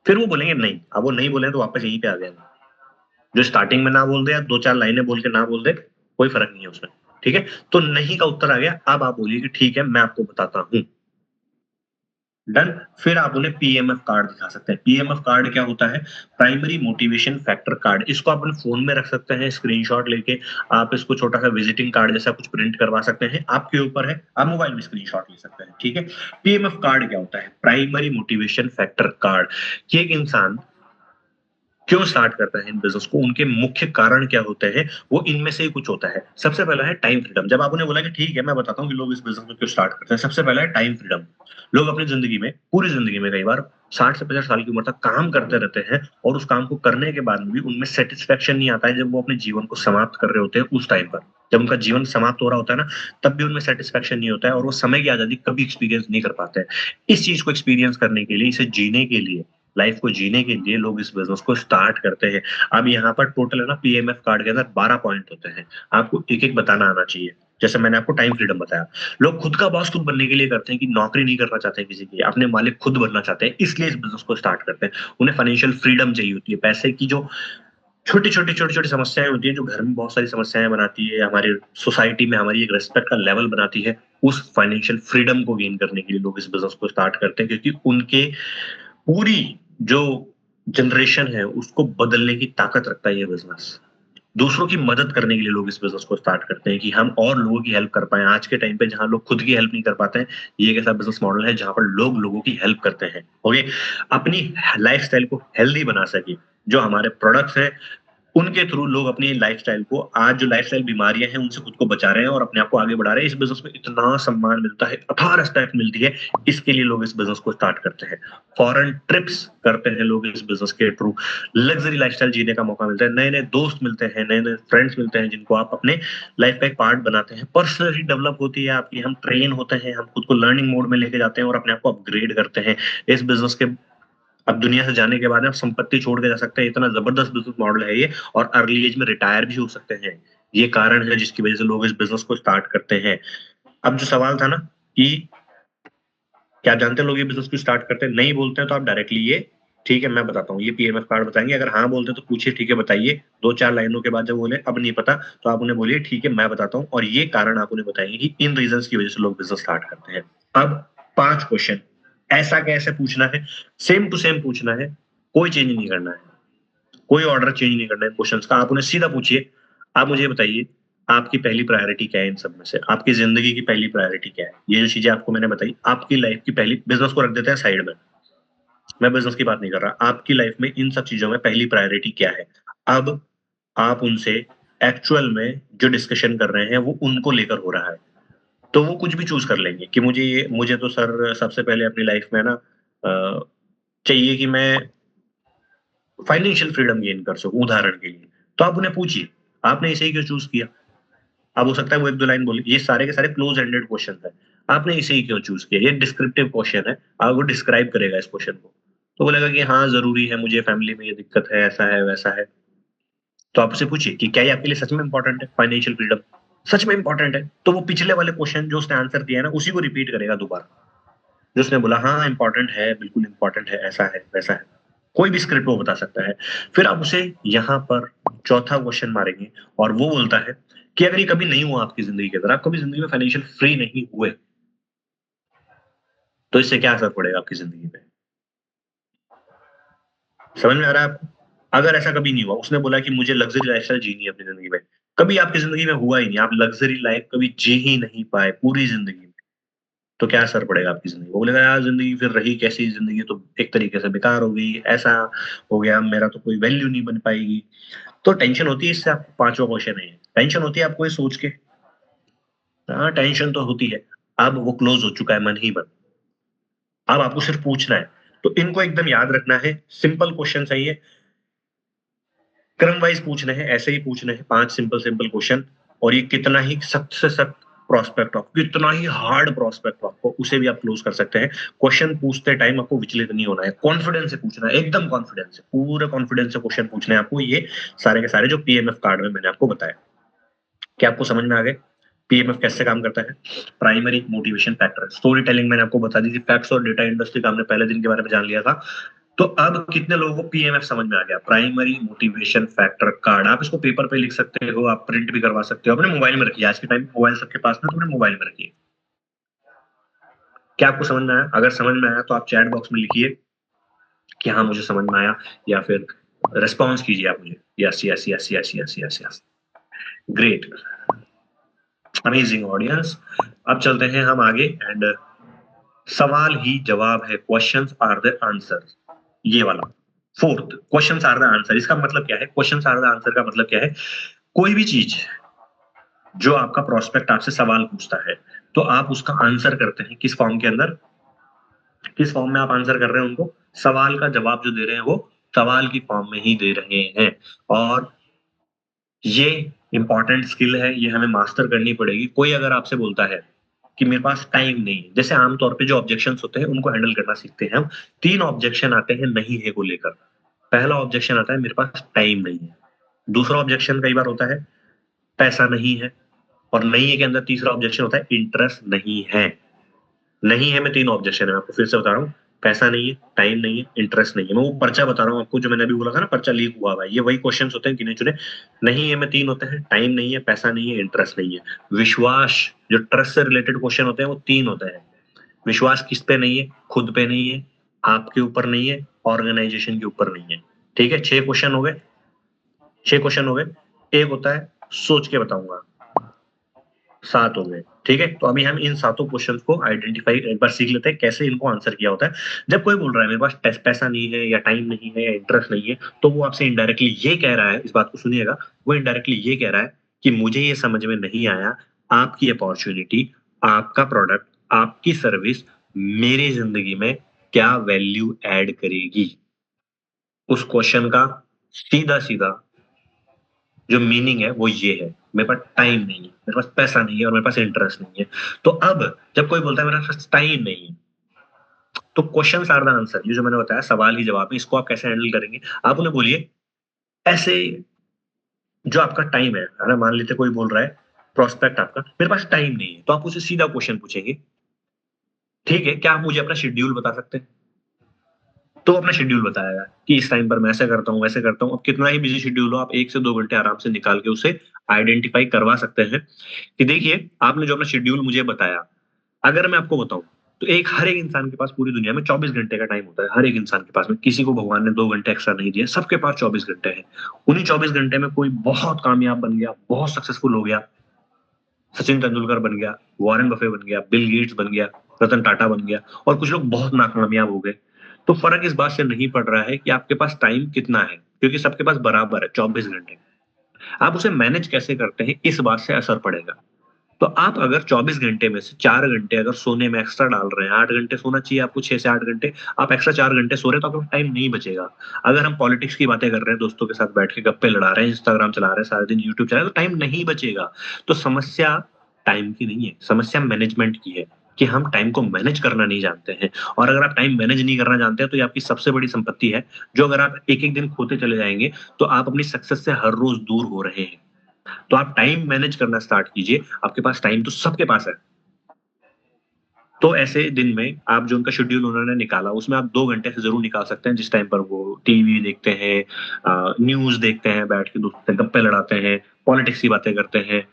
फिर वो बोलेंगे नहीं। अब वो नहीं बोले तो वापस यहीं पे आ जाएंगे। जो स्टार्टिंग में ना बोल दे या दो चार लाइनें बोल के ना बोल दे, कोई फर्क नहीं है उसमें, ठीक है। तो नहीं का उत्तर आ गया, अब आप बोलिए कि ठीक है मैं आपको बताता हूँ। डन। फिर आप उन्हें पीएमएफ कार्ड दिखा सकते हैं। पीएमएफ कार्ड क्या होता है, प्राइमरी मोटिवेशन फैक्टर कार्ड। इसको आप अपने फोन में रख सकते हैं स्क्रीनशॉट लेके, आप इसको छोटा सा विजिटिंग कार्ड जैसा कुछ प्रिंट करवा सकते हैं, आपके ऊपर है, आप मोबाइल में स्क्रीनशॉट ले सकते हैं, ठीक है। पीएमएफ कार्ड क्या होता है, प्राइमरी मोटिवेशन फैक्टर कार्ड। ये एक इंसान क्यों स्टार्ट करता है इन बिजनेस को, उनके मुख्य कारण क्या होते हैं, वो इनमें से ही कुछ होता है। सबसे पहला है टाइम फ्रीडम। जब आप उन्हें बोला कि ठीक है मैं बताता हूँ कि लोग इस बिजनेस में क्यों स्टार्ट करते हैं, सबसे पहला है टाइम फ्रीडम। लोग अपनी जिंदगी में, पूरी जिंदगी में कई बार 60 से 50 साल की उम्र तक काम करते रहते हैं, और उस काम को करने के बाद भी उनमें सेटिस्फेक्शन नहीं आता है। जब वो अपने जीवन को समाप्त कर रहे होते हैं उस टाइम पर, जब उनका जीवन समाप्त हो रहा होता है ना, तब भी उनमें सेटिस्फेक्शन नहीं होता है, और वो समय की आजादी कभी एक्सपीरियंस नहीं कर पाते हैं। इस चीज को एक्सपीरियंस करने के लिए, इसे जीने के लिए, लाइफ को जीने के लिए लोग इस बिजनेस को स्टार्ट करते हैं। अब यहाँ पर टोटल है ना पीएमएफ कार्ड के अंदर 12 पॉइंट होते हैं, आपको एक एक बताना आना चाहिए। जैसे मैंने आपको टाइम फ्रीडम बताया, लोग खुद का बॉस खुद बनने के लिए करते हैं, कि नौकरी नहीं करना चाहते किसी की, अपने मालिक खुद बनना चाहते हैं, इसलिए इस बिजनेस को स्टार्ट करते हैं। उन्हें फाइनेंशियल फ्रीडम चाहिए होती है, पैसे की जो छोटी छोटी समस्याएं होती है, जो घर में बहुत सारी समस्याएं बनाती है, हमारे सोसाइटी में हमारी एक रेस्पेक्ट का लेवल बनाती है, उस फाइनेंशियल फ्रीडम को गेन करने के लिए लोग इस बिजनेस को स्टार्ट करते हैं। क्योंकि उनके पूरी जो जनरेशन है उसको बदलने की ताकत रखता है ये बिजनेस। दूसरों की मदद करने के लिए लोग इस बिजनेस को स्टार्ट करते हैं, कि हम और लोगों की हेल्प कर पाए। आज के टाइम पे जहां लोग खुद की हेल्प नहीं कर पाते हैं, ये एक ऐसा बिजनेस मॉडल है जहां पर लोग लोगों की हेल्प करते हैं, ओके, अपनी लाइफस्टाइल को हेल्दी बना सके। जो हमारे प्रोडक्ट्स हैं उनके थ्रू लोग अपनी लाइफस्टाइल को, आज जो लाइफस्टाइल बीमारियां हैं उनसे खुद को बचा रहे हैं और अपने आप को आगे बढ़ा रहे हैं। इस बिजनेस में इतना सम्मान मिलता है, अथाह रिस्पेक्ट मिलती है, इसके लिए लोग इस बिजनेस को स्टार्ट करते हैं। फॉरेन ट्रिप्स करते हैं लोग इस बिजनेस के थ्रू, लग्जरी लाइफस्टाइल जीने का मौका मिलता है, नए नए दोस्त मिलते हैं, नए नए फ्रेंड्स मिलते हैं जिनको आप अपने लाइफ का एक पार्ट बनाते हैं। पर्सनलिटी डेवलप होती है आपकी, हम ट्रेन होते हैं, हम खुद को लर्निंग मोड में लेके जाते हैं और अपने आप को अपग्रेड करते हैं इस बिजनेस के। अब दुनिया से जाने के बाद आप संपत्ति छोड़ के जा सकते हैं, इतना जबरदस्त बिजनेस मॉडल है ये, और अर्ली एज में रिटायर भी हो सकते हैं। ये कारण है जिसकी वजह से लोग इस बिजनेस को स्टार्ट करते हैं। अब जो सवाल था ना कि क्या आप जानते हैं लोग ये बिजनेस क्यों स्टार्ट करते हैं? नहीं बोलते हैं तो आप डायरेक्टली ये ठीक है मैं बताता हूँ, ये पीएमएफ कार्ड बताएंगे। अगर हाँ बोलते हैं तो पूछिए ठीक है बताइए, 2-4 लाइनों के बाद जब बोले अब नहीं पता तो आप उन्हें बोलिए ठीक है मैं बताता हूँ, और ये कारण आप उन्हें बताएंगे कि इन रीजंस की वजह से लोग बिजनेस स्टार्ट करते हैं। अब 5 क्वेश्चन ऐसा कैसे पूछना है, सेम टू सेम पूछना है, कोई चेंज नहीं करना है, कोई ऑर्डर चेंज नहीं करना है क्वेश्चंस का। आप उन्हें सीधा पूछिए, आप मुझे बताइए आपकी पहली प्रायोरिटी क्या है इन सब में से, आपकी जिंदगी की पहली प्रायोरिटी क्या है? ये जो चीजें आपको मैंने बताई, आपकी लाइफ की पहली, बिजनेस को रख देते हैं साइड में, मैं बिजनेस की बात नहीं कर रहा, आपकी लाइफ में इन सब चीजों में पहली प्रायोरिटी क्या है? अब आप उनसे एक्चुअल में जो डिस्कशन कर रहे हैं वो उनको लेकर हो रहा है, तो वो कुछ भी चूज कर लेंगे कि मुझे तो सर सबसे पहले अपनी लाइफ में ना चाहिए कि मैं फाइनेंशियल फ्रीडम गेन कर सकूं, उदाहरण के लिए। तो आप उन्हें पूछिए आपने इसे ही क्यों चूज किया? अब हो सकता है वो 1-2 लाइन बोले, ये सारे के सारे क्लोज एंडेड क्वेश्चन है, आपने इसे ही क्यों चूज किया? ये डिस्क्रिप्टिव क्वेश्चन है, अब वो डिस्क्राइब करेगा इस क्वेश्चन को, तो बोलेगा कि हाँ जरूरी है, मुझे फैमिली में ये दिक्कत है, ऐसा है वैसा है। तो आप उससे पूछिए कि क्या ये आपके लिए सच में इंपॉर्टेंट है, फाइनेंशियल फ्रीडम सच में इंपॉर्टेंट है? तो वो पिछले वाले क्वेश्चन जो उसने आंसर दिया है ना उसी को रिपीट करेगा दोबारा, जो उसने बोला हाँ इंपॉर्टेंट है, बिल्कुल इंपॉर्टेंट है, ऐसा है वैसा है, कोई भी स्क्रिप्ट वो बता सकता है। फिर आप उसे यहाँ पर चौथा क्वेश्चन मारेंगे, और वो बोलता है कि अगर ये कभी नहीं हुआ आपकी जिंदगी के अंदर, आप कभी जिंदगी में फाइनेंशियल फ्री नहीं हुए, तो इससे क्या असर पड़ेगा आपकी जिंदगी पे? समझ में आ रहा है आपको? अगर ऐसा कभी नहीं हुआ, उसने बोला कि मुझे लग्जरी लाइफस्टाइल जीनी है अपनी जिंदगी में, कभी आपकी जिंदगी में हुआ ही नहीं, आप लग्जरी लाइफ कभी जी ही नहीं पाए पूरी जिंदगी में, तो क्या असर पड़ेगा आपकी जिंदगी? वो बोलेगा यार जिंदगी फिर रही कैसी, जिंदगी तो एक तरीके से बेकार हो गई, ऐसा हो गया, मेरा तो कोई वैल्यू नहीं बन पाएगी। तो टेंशन होती है इससे आपको, पांचवा क्वेश्चन है, टेंशन होती है आपको ये सोच के? हाँ टेंशन तो होती है। अब वो क्लोज हो चुका है मन ही मन, अब आपको सिर्फ पूछना है। तो इनको एकदम याद रखना है, सिंपल क्वेश्चन चाहिए, क्रम वाइज पूछने हैं, ऐसे ही पूछने हैं 5 सिंपल सिंपल क्वेश्चन। और ये कितना ही सख्त से सख्त प्रोस्पेक्ट हो, कितना ही हार्ड प्रोस्पेक्ट हो आपको, उसे भी आप क्लोज कर सकते हैं। क्वेश्चन पूछते टाइम आपको विचलित नहीं होना है, कॉन्फिडेंस से पूछना है, एकदम कॉन्फिडेंस से, पूरे कॉन्फिडेंस से क्वेश्चन पूछने हैं आपको, ये सारे के सारे जो पीएमएफ कार्ड में मैंने आपको बताया। क्या आपको समझ में आ गए पीएमएफ कैसे काम करता है? Primary motivation factor, story telling मैंने आपको बता दी थी, फैक्ट्स और डेटा इंडस्ट्री का हमने पहले दिन के बारे में जान लिया था। तो अब कितने लोगों को पीएमएफ समझ में आ गया? प्राइमरी मोटिवेशन फैक्टर कार्ड, आप इसको पेपर पे लिख सकते हो, आप प्रिंट भी करवा सकते हो, अपने मोबाइल में रखिए, आज के टाइम मोबाइल सबके पास में, तो अपने मोबाइल में रखिए। क्या आपको समझ में आया? अगर समझ में आया तो आप चैट बॉक्स में लिखिए कि हाँ मुझे समझ में आया, या फिर रिस्पॉन्स कीजिए आप मुझे, yes yes yes yes yes yes yes. Great, amazing audience. अब चलते हैं हम आगे, एंड सवाल ही जवाब है, क्वेश्चंस आर द आंसर, ये वाला fourth, questions are the answer, इसका मतलब क्या है? क्वेश्चंस आर द आंसर का मतलब क्या है? कोई भी चीज जो आपका प्रोस्पेक्ट आपसे सवाल पूछता है, तो आप उसका आंसर करते हैं किस फॉर्म के अंदर, किस फॉर्म में आप आंसर कर रहे हैं उनको? सवाल का जवाब जो दे रहे हैं वो सवाल की फॉर्म में ही दे रहे हैं। और ये इंपॉर्टेंट स्किल है, ये हमें मास्टर करनी पड़ेगी। कोई अगर आपसे बोलता है कि मेरे पास टाइम नहीं है, जैसे आमतौर पे जो ऑब्जेक्शंस होते हैं उनको हैंडल करना सीखते हैं हम। 3 ऑब्जेक्शन आते हैं नहीं है को लेकर। पहला ऑब्जेक्शन आता है मेरे पास टाइम नहीं है, दूसरा ऑब्जेक्शन कई बार होता है पैसा नहीं है, और नहीं है के अंदर तीसरा ऑब्जेक्शन होता है इंटरेस्ट नहीं है। नहीं है में 3 ऑब्जेक्शन है, मैं आपको फिर से बता रहा हूँ, पैसा नहीं है, टाइम नहीं है, इंटरेस्ट नहीं है। मैं वो पर्चा बता रहा हूँ आपको जो मैंने अभी बोला था ना, पर्चा लीक हुआ हुआ है, ये वही क्वेश्चन होते हैं गिने चुने। नहीं है में 3 होते हैं, टाइम नहीं है, पैसा नहीं है, इंटरेस्ट नहीं है। विश्वास, जो ट्रस्ट से रिलेटेड क्वेश्चन होते हैं वो 3 होते हैं। विश्वास किस पे नहीं है? खुद पे नहीं है, आपके ऊपर नहीं है, ऑर्गेनाइजेशन के ऊपर नहीं है। ठीक है, 6 क्वेश्चन हो गए, 6 क्वेश्चन हो गए। एक होता है सोच के बताऊंगा, 7 हो गए। ठीक है, तो अभी हम इन सातों क्वेश्चंस को आइडेंटिफाई एक बार सीख लेते हैं कैसे इनको आंसर किया होता है। जब कोई बोल रहा है मेरे पास पैसा नहीं है, या टाइम नहीं है, या इंटरेस्ट नहीं है, तो वो आपसे इनडायरेक्टली ये कह रहा है, इस बात को सुनिएगा, वो इनडायरेक्टली ये कह रहा है कि मुझे ये समझ में नहीं आया, आपकी अपॉर्चुनिटी, आपका प्रोडक्ट, आपकी सर्विस मेरी जिंदगी में क्या वैल्यू ऐड करेगी। उस क्वेश्चन का सीधा सीधा जो मीनिंग है वो ये है, मेरे पास टाइम नहीं है, मेरे पास पैसा नहीं है, और मेरे पास इंटरेस्ट नहीं है। तो अब जब कोई बोलता है मेरे पास टाइम नहीं है, तो क्वेश्चन आर द आंसर, ये जो मैंने बताया सवाल ही जवाब है, इसको आप कैसे हैंडल करेंगे? आप उन्हें बोलिए ऐसे जो आपका टाइम है ना, मान लेते कोई बोल रहा है प्रोस्पेक्ट आपका, मेरे पास टाइम नहीं है, तो आप उसे सीधा क्वेश्चन पूछेंगे, ठीक है, क्या आप मुझे अपना शेड्यूल बता सकते हैं? तो अपना शेड्यूल बताएगा कि इस टाइम पर मैं ऐसा करता हूँ, वैसे करता हूँ। अब कितना ही बिज़ी शेड्यूल हो, आप 1 से 2 घंटे आराम से निकाल के उसे आइडेंटिफ़ाई करवा सकते हैं कि देखिए, आपने जो अपना शेड्यूल मुझे बताया, अगर मैं आपको बताऊँ, तो हर एक इंसान के पास पूरी दुनिया में 24 घंटे का टाइम होता है, हर एक इंसान के पास में। किसी को भगवान ने 2 घंटे एक्स्ट्रा नहीं दिए, सबके पास 24 घंटे हैं। उन्हीं 24 घंटे में कोई बहुत कामयाब बन गया, बहुत सक्सेसफुल हो गया, सचिन तेंदुलकर बन गया, वॉरेन बफे बन गया, बिल गेट्स बन गया, रतन टाटा बन गया और कुछ लोग बहुत नाकामयाब हो गए। तो फ़र्क इस बात से नहीं पड़ रहा है कि आपके पास टाइम कितना है, क्योंकि सबके पास बराबर है 24 घंटे। आप उसे मैनेज कैसे करते हैं, इस बात से असर पड़ेगा। तो आप अगर 24 घंटे में से 4 घंटे अगर सोने में एक्स्ट्रा डाल रहे हैं, 8 घंटे सोना चाहिए आपको, 6 से 8 घंटे, आप एक्स्ट्रा 4 घंटे सो रहे हैं तो आपके पास टाइम नहीं बचेगा। अगर हम पॉलिटिक्स की बातें कर रहे हैं, दोस्तों के साथ बैठ के गप्पे लड़ा रहे हैं, इंस्टाग्राम चला रहे हैं, सारा दिन यूट्यूब चला रहे हैं, तो टाइम नहीं बचेगा। तो समस्या टाइम की नहीं है, समस्या मैनेजमेंट की है कि हम टाइम को मैनेज करना नहीं जानते हैं। और अगर आप टाइम मैनेज नहीं करना जानते हैं, तो ये आपकी सबसे बड़ी संपत्ति है, जो अगर आप एक-एक दिन खोते चले जाएँगे, तो आप अपनी सक्सेस से हर रोज़ दूर हो रहे हैं। तो आप टाइम मैनेज करना स्टार्ट कीजिए, आपके पास टाइम तो सबके पास है। तो ऐसे दिन में आप जो उनका शेड्यूल उन्होंने निकाला, उसमें आप 2 घंटे से ज़रूर निकाल सकते हैं, जिस टाइम पर वो टीवी देखते हैं, न्यूज़ देखते हैं, बैठ के दोस्तों से गप्पे लड़ाते हैं, पॉलिटिक्स की बातें करते हैं,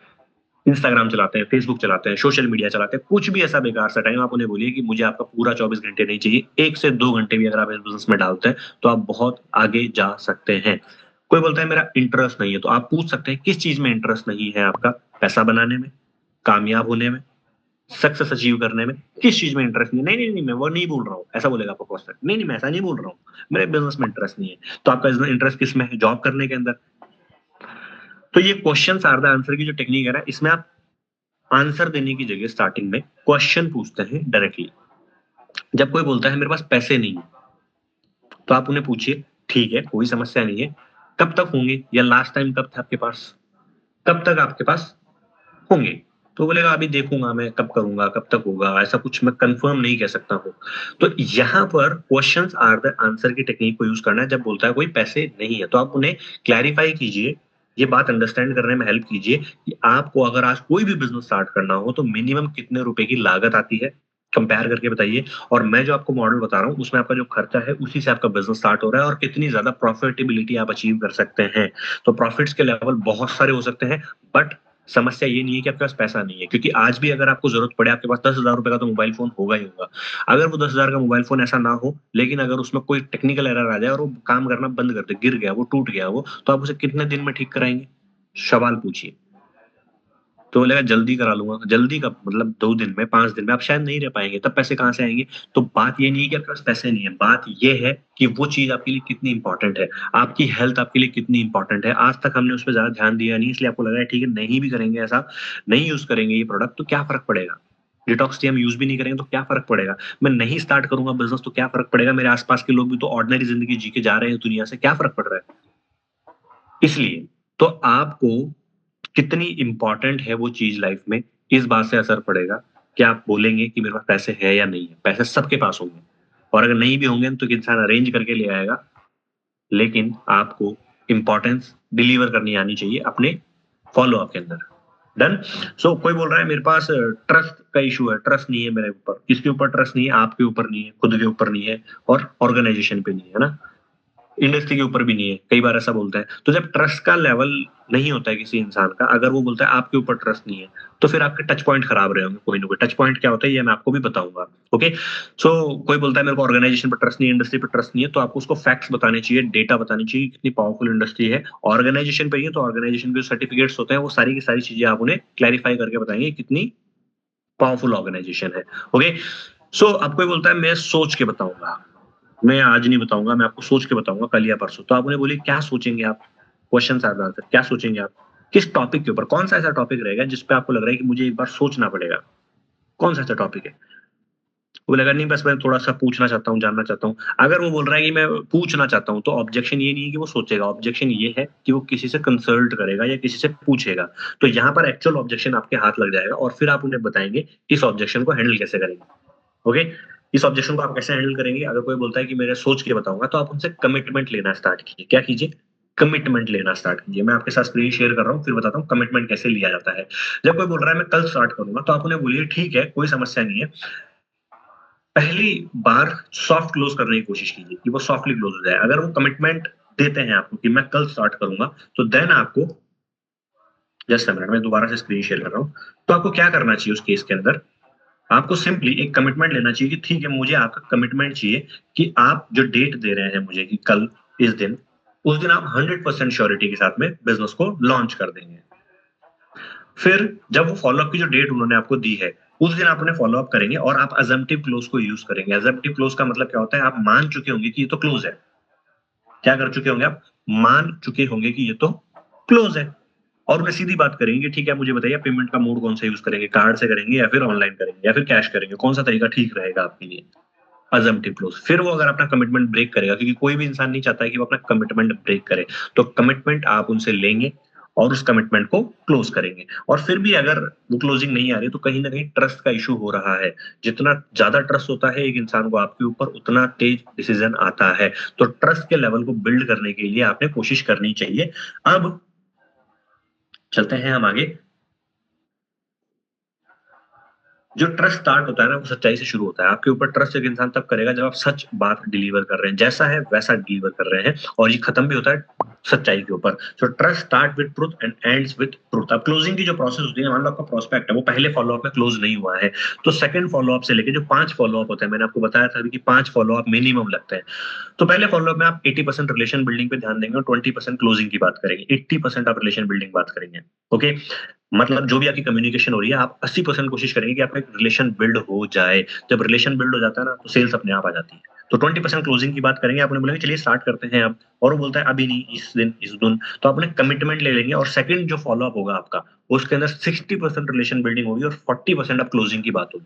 इंस्टाग्राम चलाते हैं, फेसबुक चलाते हैं, सोशल मीडिया चलाते हैं, कुछ भी ऐसा बेकार सा टाइम, आप उन्हें बोलिए कि मुझे आपका पूरा 24 घंटे नहीं चाहिए, 1 से 2 घंटे भी अगर आप इस बिज़नेस में डालते हैं, तो आप बहुत आगे जा सकते हैं। कोई बोलता है मेरा इंटरेस्ट नहीं है, तो आप पूछ सकते हैं किस चीज़ में इंटरेस्ट नहीं है आपका? पैसा बनाने में, कामयाब होने में, सक्सेस अचीव करने में, किस चीज़ में इंटरेस्ट नहीं है? नहीं, नहीं, नहीं, मैं वो नहीं बोल रहा हूँ, ऐसा बोलेगा आपका प्रोस्पेक्ट। नहीं, नहीं, मैं ऐसा नहीं बोल रहा हूँ, मेरे बिज़नेस में इंटरेस्ट नहीं है। तो आपका इंटरेस्ट किसमें है? जॉब करने के अंदर। तो ये क्वेश्चन्स आर द आंसर की जो टेक्निक है ना, इसमें आप आंसर देने की जगह स्टार्टिंग में क्वेश्चन पूछते हैं डायरेक्टली। जब कोई बोलता है मेरे पास पैसे नहीं है, तो आप उन्हें पूछिए, ठीक है, कोई समस्या नहीं है, कब तक होंगे या लास्ट टाइम कब थे आपके पास? कब तक आपके पास होंगे? तो बोलेगा अभी देखूँगा मैं कब करूँगा, कब तक होगा, ऐसा कुछ मैं कन्फर्म नहीं कह सकता हूँ। तो यहाँ पर क्वेश्चन्स आर द आंसर की टेक्निक को यूज़ करना है जब बोलता है कोई पैसे नहीं है, तो आप उन्हें क्लैरिफ़ाई कीजिए, ये बात अंडरस्टैंड करने में हेल्प कीजिए कि आपको अगर आज कोई भी बिज़नेस स्टार्ट करना हो तो मिनिमम कितने रुपए की लागत आती है, कंपेयर करके बताइए और मैं जो आपको मॉडल बता रहा हूँ उसमें आपका जो खर्चा है उसी से आपका बिज़नेस स्टार्ट हो रहा है और कितनी ज़्यादा प्रॉफिटेबिलिटी आप अचीव कर सकते हैं। तो प्रॉफिट्स के लेवल बहुत सारे हो सकते हैं बट समस्या ये नहीं है कि आपके पास पैसा नहीं है क्योंकि आज भी अगर आपको ज़रूरत पड़े आपके पास ₹10,000 का तो मोबाइल फ़ोन होगा ही होगा। अगर वो 10,000 का मोबाइल फ़ोन ऐसा ना हो, लेकिन अगर उसमें कोई टेक्निकल एरर आ जाए और वो काम करना बंद कर दे, गिर गया वो, टूट गया वो, तो आप उसे कितने दिन में ठीक कराएँगे? सवाल पूछिए। तो बोलेगा जल्दी करा लूँगा, जल्दी कब? मतलब 2 दिन में, 5 दिन में, आप शायद नहीं रह पाएँगे, तब पैसे कहाँ से आएँगे? तो बात ये नहीं है कि आपके पास पैसे नहीं है, बात ये है कि वो चीज़ आपके लिए कितनी इम्पोर्टेंट है, आपकी हेल्थ आपके लिए कितनी इम्पोर्टेंट है। आज तक हमने उस पे ज़्यादा ध्यान दिया नहीं, इसलिए आपको लग रहा है ठीक है, नहीं भी करेंगे ऐसा, नहीं यूज़ करेंगे ये प्रोडक्ट तो क्या फ़र्क पड़ेगा? डिटॉक्स टी हम यूज़ भी नहीं करेंगे तो क्या फ़र्क पड़ेगा? मैं नहीं स्टार्ट करूँगा बिज़नेस तो क्या फ़र्क पड़ेगा? मेरे आस-पास के लोग भी तो ऑर्डिनरी ज़िंदगी जी के जा रहे हैं इस दुनिया से, क्या फ़र्क पड़ रहा है? इसलिए, तो आपको कितनी इम्पोर्टेंट है वो चीज़ लाइफ में, इस बात से असर पड़ेगा कि आप बोलेंगे कि मेरे पास पैसे है या नहीं है। पैसे सबके पास होंगे और अगर नहीं भी होंगे तो एक इंसान अरेंज करके ले आएगा, लेकिन आपको इम्पोर्टेंस डिलीवर करनी आनी चाहिए अपने फ़ॉलो-अप के अंदर। डन? सो कोई बोल रहा है मेरे पास ट्रस्ट का इश्यू है, ट्रस्ट नहीं है मेरे ऊपर। किसके ऊपर ट्रस्ट नहीं है? आपके ऊपर नहीं है, खुद के ऊपर नहीं है और ऑर्गनाइज़ेशन पे नहीं है, है ना? इंडस्ट्री के ऊपर भी नहीं है, कई बार ऐसा बोलता है। तो जब ट्रस्ट का लेवल नहीं होता है किसी इंसान का, अगर वो बोलता है आपके ऊपर ट्रस्ट नहीं है, तो फिर आपके टच पॉइंट खराब रहे होंगे कोई ना कोई। टच पॉइंट क्या होता है ये मैं आपको भी बताऊँगा, ओके? सो कोई बोलता है मेरे को ऑर्गनाइज़ेशन पे ट्रस्ट नहीं है, इंडस्ट्री पे ट्रस्ट नहीं है, तो आपको उसको फैक्ट्स बताने चाहिए, डेटा बतानी चाहिए, कितनी पावरफुल इंडस्ट्री है। ऑर्गनाइज़ेशन पे ही है तो ऑर्गनाइज़ेशन के जो सर्टिफिकेट्स होते हैं, वो सारी की सारी चीज़ें आप उन्हें क्लैरिफाई करके बताएँगे कितनी पावरफुल ऑर्गनाइज़ेशन है, ओके? सो अब कोई बोलता है मैं सोच के बताऊँगा। मैं आज नहीं बताऊँगा, मैं आपको सोच के बताऊँगा कल या परसों। तो आप उन्हें बोलिए क्या सोचेंगे आप? क्वेश्चन्स आर द आंसर, क्या सोचेंगे आप? किस टॉपिक के ऊपर? कौन-सा ऐसा टॉपिक रहेगा जिस पे आपको लग रहा है कि मुझे एक बार सोचना पड़ेगा? कौन-सा ऐसा टॉपिक है? वो बोलेगा नहीं बस मैं थोड़ा-सा पूछना चाहता हूँ, जानना चाहता हूँ। अगर वो बोल रहा है कि मैं पूछना चाहता हूँ, तो ऑब्जेक्शन ये नहीं है कि वो सोचेगा, ऑब्जेक्शन ये है कि वो किसी से कंसल्ट करेगा या किसी से पूछेगा। तो यहाँ पर एक्चुअल ऑब्जेक्शन आपके हाथ लग जाएगा और फिर आप उन्हें बताएँगे इस ऑब्जेक्शन को हैंडल कैसे करेंगे। ओके? इस ऑब्जेक्शन को आप कैसे हैंडल करेंगे? अगर कोई बोलता है कि मैं सोच के बताऊँगा, तो आप उनसे कमिटमेंट लेना स्टार्ट कीजिए। क्या कीजिए? कमिटमेंट लेना स्टार्ट कीजिए। मैं आपके साथ स्क्रीन शेयर कर रहा हूँ, फिर बताता हूँ कमिटमेंट कैसे लिया जाता है। जब कोई बोल रहा है मैं कल स्टार्ट करूंगा, तो आप उन्हें बोलिए ठीक है, कोई समस्या नहीं है। पहली बार सॉफ्ट क्लोज करने की कोशिश कीजिए कि वो सॉफ्टली क्लोज हो जाए। अगर वो कमिटमेंट देते हैं आपको कि मैं कल स्टार्ट करूंगा, तो देन आपको, जस्ट अ मिनट, मैं दोबारा से स्क्रीन शेयर कर रहा हूँ। तो आपको क्या करना चाहिए उस केस के अंदर, आपको सिंपली एक कमिटमेंट लेना चाहिए कि ठीक है, मुझे आपका कमिटमेंट चाहिए कि आप जो डेट दे रहे हैं मुझे कि कल इस दिन, उस दिन आप 100% श्योरिटी के साथ में बिजनेस को लॉन्च कर देंगे। फिर जब वो फॉलोअप की जो डेट उन्होंने आपको दी है, उस दिन आप उन्हें फॉलोअप करेंगे और आप अजम्पटिव क्लोज को यूज करेंगे। अजम्पटिव क्लोज का मतलब क्या होता है, आप मान चुके होंगे कि ये तो क्लोज है। क्या कर चुके होंगे आप, मान चुके होंगे कि ये तो क्लोज है, और उन्हें सीधी बात करेंगे, ठीक है मुझे बताइए पेमेंट का मोड कौन सा यूज करेंगे, कार्ड से करेंगे या फिर ऑनलाइन करेंगे या फिर कैश करेंगे, कौन सा तरीका ठीक रहेगा आपके लिए। अजम्पटिव क्लोज। फिर वो अगर अपना कमिटमेंट ब्रेक करेगा, क्योंकि कोई भी इंसान नहीं चाहता है कि वो अपना कमिटमेंट ब्रेक करे, तो कमिटमेंट आप उनसे लेंगे और उस कमिटमेंट को क्लोज करेंगे। और फिर भी अगर वो क्लोजिंग नहीं आ रही, तो कहीं ना कहीं ट्रस्ट का इशू हो रहा है। जितना ज्यादा ट्रस्ट होता है एक इंसान को आपके ऊपर, उतना तेज डिसीजन आता है। तो ट्रस्ट के लेवल को बिल्ड करने के लिए आपने कोशिश करनी चाहिए। अब चलते हैं हम आगे। जो ट्रस्ट स्टार्ट होता है ना, वो सच्चाई से शुरू होता है। आपके ऊपर ट्रस्ट एक इंसान तब करेगा जब आप सच बात डिलीवर कर रहे हैं, जैसा है वैसा डिलीवर कर रहे हैं, और ये खत्म भी होता है सच्चाई के ऊपर। So trust start with truth and ends with truth. अब क्लोजिंग की जो प्रोसेस होती है, मान लो आपका प्रोस्पेक्ट है, वो पहले फॉलोअप में क्लोज नहीं हुआ है, तो सेकंड फॉलोअप से लेके जो 5 फॉलोअप होते हैं, मैंने आपको बताया था अभी कि 5 फॉलोअप मिनिमम लगते हैं। तो पहले फॉलोअप में आप 80% रिलेशन बिल्डिंग पे ध्यान देंगे और 20% क्लोजिंग की बात करेंगे। 80% आप रिलेशन बिल्डिंग बात करेंगे। ओके, मतलब जो भी आपकी कम्युनिकेशन हो रही है, आप 80% कोशिश करेंगे कि आपका एक रिलेशन बिल्ड हो जाए। जब रिलेशन बिल्ड हो जाता है ना, तो सेल्स अपने आप आ जाती है। तो 20% क्लोजिंग की बात करेंगे, आप उन्हें बोलेंगे चलिए स्टार्ट करते हैं अब, और वो बोलता है अभी नहीं, इस दिन इस दिन, तो आप उन्हें कमिटमेंट ले लेंगे। और सेकंड जो फॉलोअप होगा आपका, उसके अंदर 60% रिलेशन बिल्डिंग होगी और 40% आप क्लोजिंग की बात होगी।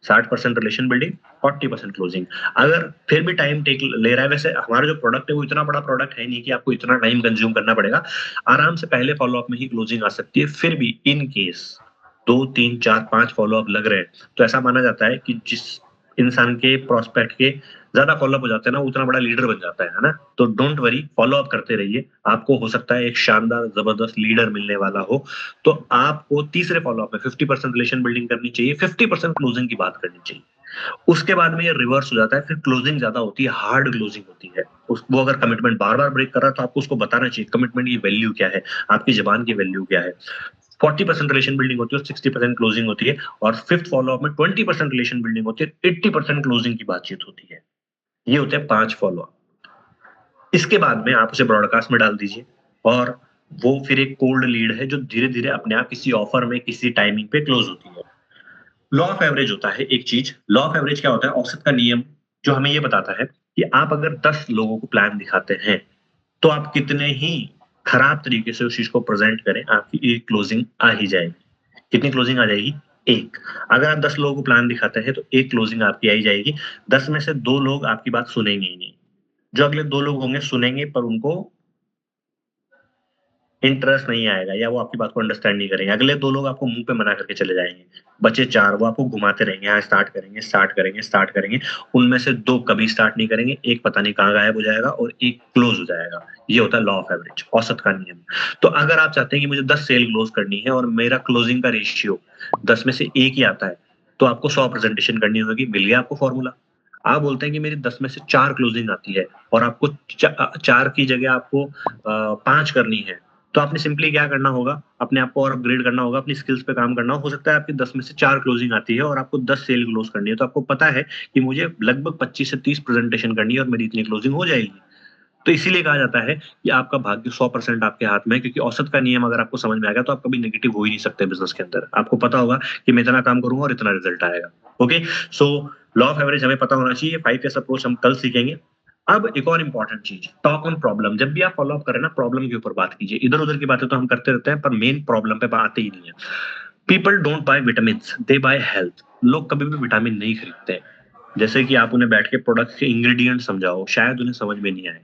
60% रिलेशन बिल्डिंग, 40% क्लोजिंग। अगर फिर भी टाइम टेक ले रहा है, वैसे हमारा जो प्रोडक्ट है वो इतना बड़ा प्रोडक्ट है नहीं कि आपको इतना टाइम कंज्यूम करना पड़ेगा। आराम से पहले फॉलोअप में ही क्लोजिंग आ सकती है। फिर भी इन केस 2 3 4 5 फॉलोअप लग रहे हैं, तो ऐसा माना जाता है कि जिस इंसान के प्रोस्पेक्ट के ज्यादा फॉलोअप हो जाते हैं ना, वो उतना बड़ा लीडर बन जाता है ना। तो डोंट वरी, फॉलोअप करते रहिए। आपको हो सकता है एक शानदार जबरदस्त लीडर मिलने वाला हो। तो आपको तीसरे फॉलोअप में 50% रिलेशन बिल्डिंग करनी चाहिए, 50% क्लोजिंग की बात करनी चाहिए। उसके बाद में ये रिवर्स हो जाता है, फिर क्लोजिंग ज्यादा होती है, हार्ड क्लोजिंग होती है। वो अगर कमिटमेंट बार बार ब्रेक कर रहा है, तो आपको उसको बताना चाहिए कमिटमेंट की वैल्यू क्या है, आपकी जबान की वैल्यू क्या है। 40% रिलेशन बिल्डिंग होती है और 60% क्लोजिंग होती है। और फिफ्थ फॉलोअप में 20% रिलेशन बिल्डिंग होती है, 80% क्लोजिंग की बातचीत होती है। ये होते हैं 5 फॉलोअप। इसके बाद में आप उसे ब्रॉडकास्ट में डाल दीजिए, और वो फिर एक कोल्ड लीड है जो धीरे धीरे अपने आप किसी ऑफर में किसी टाइमिंग पे क्लोज होती है। लॉ ऑफ एवरेज होता है एक चीज। लॉ ऑफ एवरेज क्या होता है, औसत का नियम, जो हमें ये बताता है कि आप अगर 10 लोगों को प्लान दिखाते हैं, तो आप कितने ही खराब तरीके से उस चीज को प्रेजेंट करें, आपकी एक क्लोजिंग आ ही जाएगी। कितनी क्लोजिंग आ जाएगी, एक। अगर आप 10 लोगों को प्लान दिखाते हैं, तो एक क्लोजिंग आपकी आई जाएगी। 10 में से 2 लोग आपकी बात सुनेंगे ही नहीं। जो अगले 2 लोग होंगे सुनेंगे, पर उनको इंटरेस्ट नहीं आएगा, या वो आपकी बात को अंडरस्टैंड नहीं करेंगे। अगले 2 लोग आपको मुंह पे मना करके चले जाएंगे। बचे 4, वो आपको घुमाते रहेंगे, हाँ स्टार्ट करेंगे स्टार्ट करेंगे स्टार्ट करेंगे। उनमें से 2 कभी स्टार्ट नहीं करेंगे, एक पता नहीं कहाँ गायब हो जाएगा और एक क्लोज हो जाएगा। ये होता है लॉ ऑफ एवरेज, औसत का नियम। तो अगर आप चाहते हैं कि मुझे 10 सेल क्लोज करनी है और मेरा क्लोजिंग का रेशियो 10 में से 1 ही आता है, तो आपको 100 प्रेजेंटेशन करनी होगी। मिल गया आपको फॉर्मूला। आप बोलते हैं कि मेरी 10 में से 4 क्लोजिंग आती है और आपको 4 की जगह आपको 5 करनी है, तो आपने सिंपली क्या करना होगा, अपने आप को और अपग्रेड करना होगा, अपनी स्किल्स पे काम करना हो सकता है आपकी 10 में से 4 क्लोजिंग आती है और आपको 10 सेल क्लोज करनी है, तो आपको पता है कि मुझे लगभग 25 से 30 प्रेजेंटेशन करनी है और मेरी इतनी क्लोजिंग हो जाएगी। तो इसीलिए कहा जाता है कि आपका भाग्य 100% आपके हाथ में है, क्योंकि औसत का नियम अगर आपको समझ में आ गया, तो आप कभी नेगेटिव हो ही नहीं सकते बिजनेस के अंदर। आपको पता होगा कि मैं इतना काम करूंगा और इतना रिजल्ट आएगा। Okay, so law of average हमें पता होना चाहिए। 5 अप्रोच हम कल सीखेंगे। अब एक और इंपॉर्टेंट चीज, टॉक ऑन प्रॉब्लम। जब भी आप फॉलो अप करें ना, प्रॉब्लम के ऊपर बात कीजिए। इधर उधर की बातें तो हम करते रहते हैं, पर मेन प्रॉब्लम पे बात ही नहीं है। People don't buy vitamin, they by health. लोग कभी भी विटामिन नहीं खरीदते। जैसे कि आप उन्हें बैठ के प्रोडक्ट के इंग्रेडिएंट समझाओ, शायद उन्हें समझ में नहीं आए,